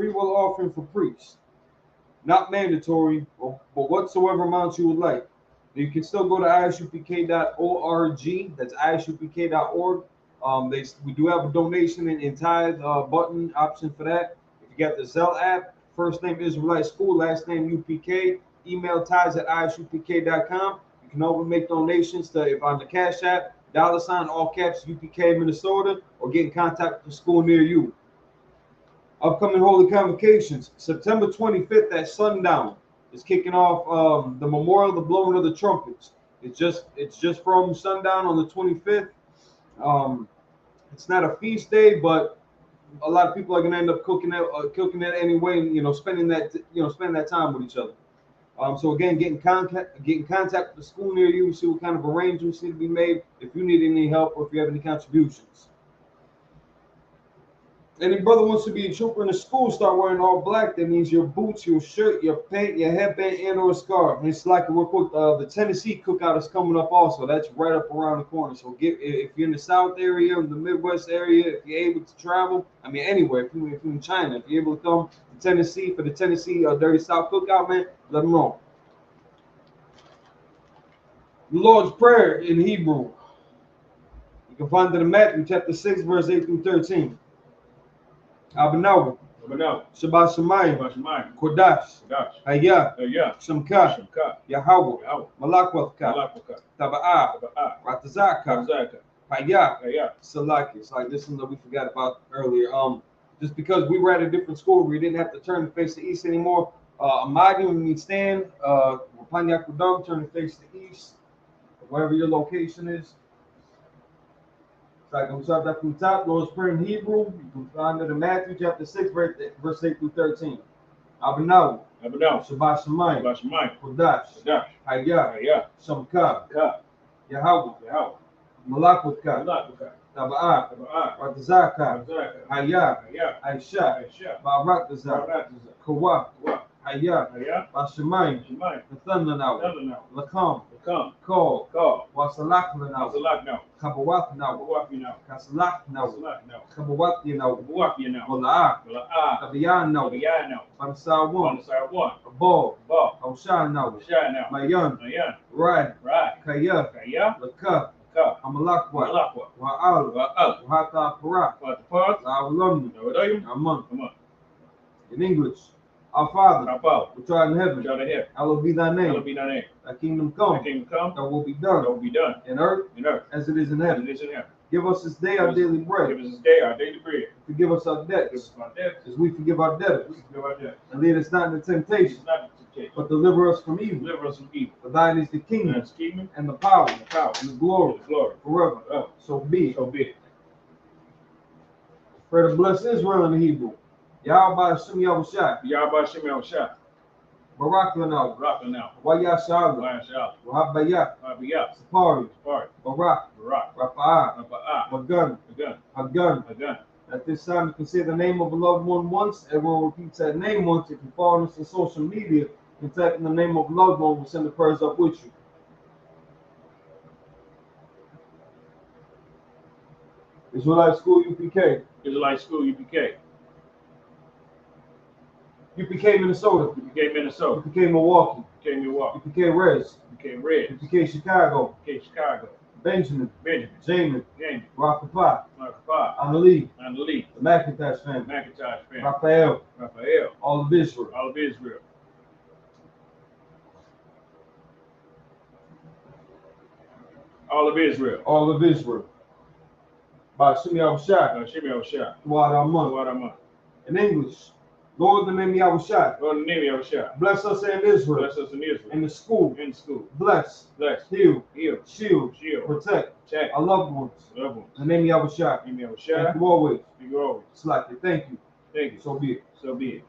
will offering for priests. Not mandatory, but whatsoever amount you would like. You can still go to isupk.org. That's isupk.org. We do have a donation and tithe button option for that. If you got the Zelle app, first name Israelite School, last name UPK, email tithes at isupk.com. You can always make donations to, if on the Cash App, $, all caps, UPK, Minnesota, or get in contact with the school near you. Upcoming holy convocations, September 25th at sundown is kicking off the memorial, the blowing of the trumpets. It's just from sundown on the 25th. It's not a feast day, but a lot of people are gonna end up cooking that anyway, and spending that time with each other. So again, get in contact with the school near you, see what kind of arrangements need to be made, if you need any help or if you have any contributions. Any brother wants to be a trooper in the school, start wearing all black. That means your boots, your shirt, your pant, your headband, and or a scarf. And it's like the Tennessee cookout is coming up also. That's right up around the corner. So if you're in the South area, in the Midwest area, if you're able to travel, anywhere. If you're in China, if you're able to come to Tennessee for the Tennessee Dirty South cookout, man, let them know. The Lord's Prayer in Hebrew. You can find it in Matthew chapter 6, verse 8 through 13. Abanawa, Shabbat Shemayim, Kodash, Hayah, Shamka, Yahweh, Malakwalka, Taba'ah, Ratazaka, Hayah, Salaki. It's like this one that we forgot about earlier. Just because we were at a different school, we didn't have to turn to face the east anymore. Amadi, when we stand, Rapanyakudam, turn to face the east, wherever your location is. So I'm going to start that from the top. Lord's Prayer in Hebrew. You can find it in Matthew chapter 6, verse 8 through 13. Abanaw, Shabbat Shemayim, Kodash, Hayah, Shamka, Yahweh, Malakwalka, Taba'ah, Ratazaka, Hayah, Aisha, Barakazak, Kawa, Hayah, Haya, Bashamayim, Shemai, Nathanawa, Elena, Lakam, Come, Call, Call, Wasalakanawa, Azalak now, Kabawatanawa, Wapi now, Kasalakanawa, Azalak now, Kabawatinawa, Wapi now, Wala, Wala Ah, Kabiyanawa, Kabiya now, on Bansawan, the side one, Abal, Ba, Oshanawa, Shai now, Mayan, Ayan, Rad, Right, Kaya, Kaya, Laka, Ka, Amalakwa, Malakwa, Wa'al, Wa'al, Wahata Parak, What the part, La'alam, Nawadayim, Aman. come on, In English, our Father, Our Father, which art in which heaven, art in heaven, hallowed be thy hallowed name. be thy name. Thy kingdom Thy come, kingdom come, thy will be thy done will be done in earth in earth as it is in as heaven. it is in heaven. Give us this day our Give us- daily Give bread. us this day our daily bread. Forgive us our Give debts us our debts, as we forgive our debtors. we forgive our debts. And lead us not into Lead temptation, us not into temptation, but deliver us from evil. deliver us from evil. For thine is the And kingdom it's kingdom and the power and the power and the and glory the glory forever. forever. So be it. So be it. Pray to bless Israel in the Hebrew. Yahweh Hashem Yahushai. Yahweh Shem Yahushua, Barak Lanau. Rockin' now. Wayashah. Lion Shah, Wahabayah. Abiyah, Sapari. Spark, Barak. Barak, Rafa'ah. Rapa'ah, Magun. Agun, Hagun. Agun. At this time, you can say the name of a loved one once. Everyone repeats that name once. If you follow us on social media and type in the name of a loved one, we'll send the prayers up with you. Israelite School UPK. Israelite School, UPK, UPK Minnesota. UPK Minnesota, UPK Milwaukee. UPK Milwaukee, UPK Reds. UPK Red, UPK Chicago. UPK Chicago, Benjamin. Benjamin, Jamin. James, Rakapa. Markapah, Annalie. and the Lee, The McIntosh family. McIntosh family, Raphael. Raphael, All of Israel. all of Israel, all of Israel. All of Israel. By Hashem Yahushai. Shem Yahushua, Throughout our month. Tawadamah, In English, Lord, in the name of Yahushai. Lord, in the name of Yahushua, Bless us in Israel. bless us in Israel, In the school. in school, Bless. bless, Heal. heal, Shield. shield, Protect. protect, Our loved ones. loved ones. In the name of Yahushai. In the name of Thank Yahushua, you always. you always. It's like it. Thank you. Thank you. So be it. So be it.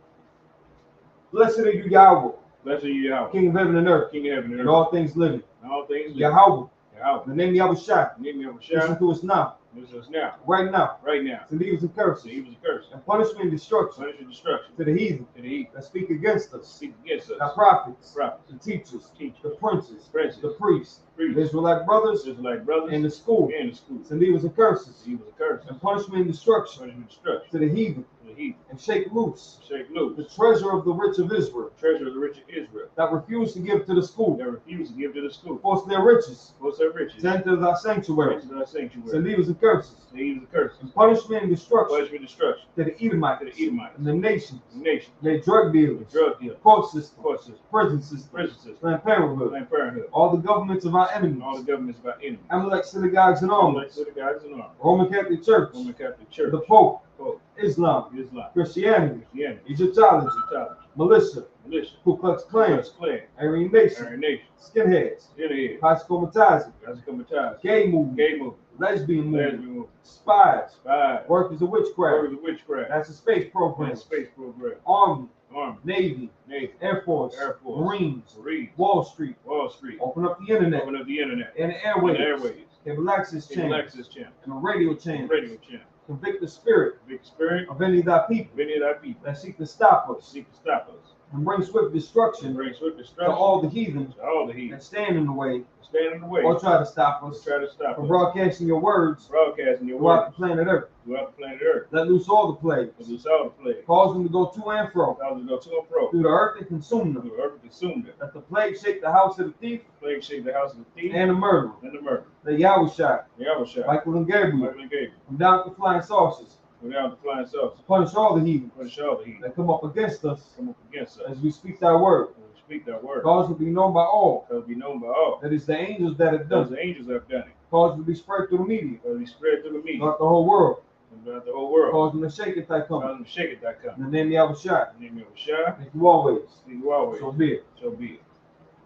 Blessed are you, Yahweh, Blessed are you, Yahweh, King of heaven and earth, King of heaven and and earth, all things living. and all things live. Yahweh, Yahweh, in the name of Yahushai. in the name of Listen Yahushua, to us now, this is now, right now. right now. To evils and So curses, he was a curse, and punishment and destruction punish and destruction to the heathen to the heathen, that speak against us, speak against the us, prophets, prophets, the teachers, teachers, the princes, princes, the priests, the priests, Israelite brothers, Israelite brothers, and the school. and the school. To evils and curses, He was a curse, and punishment and destruction punishment and destruction to the heathen, to the heathen. and shake loose Shake the loose, treasure of the rich of Israel treasure of the rich of Israel, that refuse to give to the school, that refused to give to the school. force their riches What's their riches? to enter thy sanctuary. Into thy To sanctuary. evils and curses, So he was a curse, and punishment and destruction punishment and destruction to the Edomites, to the Edomites, and the nations, the nation, their drug the dealers, drug dealers, court system, court system, prison system, prison system, Planned Parenthood, Planned Parenthood, all the governments of our enemies, all the governments of our enemies, Amalek synagogues and all armies, the guys in arms, Roman Catholic Church, Roman Catholic Church, the Pope, Pope, Islam, Islam, Christianity, Christianity, Egyptology, Egyptology, militia, militia, Ku Klux Klan, Klux Klan, Aryan Nation, Aryan Nation, skinheads, Skinhead, high school Matazi, Gazakamatazi, gay movement, Gay Movement, lesbian movement, Lesbian Movement, spies, Spies, workers of witchcraft, Workers of Witchcraft, that's a space program, Space Program, Army, Army, Navy, Navy, Air Force, Air Force, Marines, Marines, Wall Street, Wall Street, open up the internet, open up the internet, and the and airwaves, the airways, cable access Cable channel, Access Channel, and a radio and channel. radio channel, Convict the spirit Big Spirit, of any of thy people many of thy people that seek to stop us seek to stop us, and bring swift and destruction bring swift to destruction all the heathen to all the heathen, that stand in the way stand in the way, or try to stop or us try to stop from us, broadcasting your words broadcasting your throughout words the planet Earth. throughout the planet Earth, Let loose all the plagues, to loose all the plagues, cause them to go to and fro cause them to go to and fro, through the earth and consume them. through the earth and consume them, Let the plague shake the house of the thief plague shake the house of the thief and the murderer. and the murder, The Yahushua, Yahushua, Michael and Gabriel, Michael and Gabriel, come down with the flying saucers, without the flying saucers, to punish all the heathens punish all the heathen, that come up against us come up against us, as we speak thy word. and we speak that word, Cause it to be known by all because be known by all, that it's the angels that have because done it. the angels have done it, Cause it to be spread through the media because we spread through the media, throughout the whole world. and throughout the whole world, Cause them to shake it thy cause coming. them to shake it that In come. the name of Yahushua. In the name of Yahushua, Thank you always. see you always, So be it. so be it.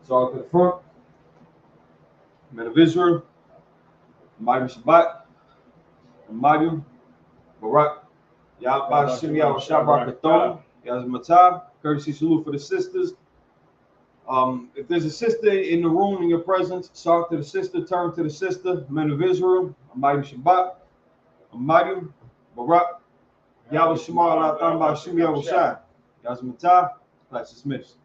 So out to the front. Men of Israel. Mighty Shabbat. Mighty Barak. Yahweh Shem Yahushua Barakathon. Yazmatah. Courtesy salute for the sisters. If there's a sister in the room in your presence, talk to the sister, turn to the sister. Men of Israel. Mighty Shabbat. Mighty Barak. Yahweh Shemar Latam Bashim Yahushua. Yazmatah. Class dismissed.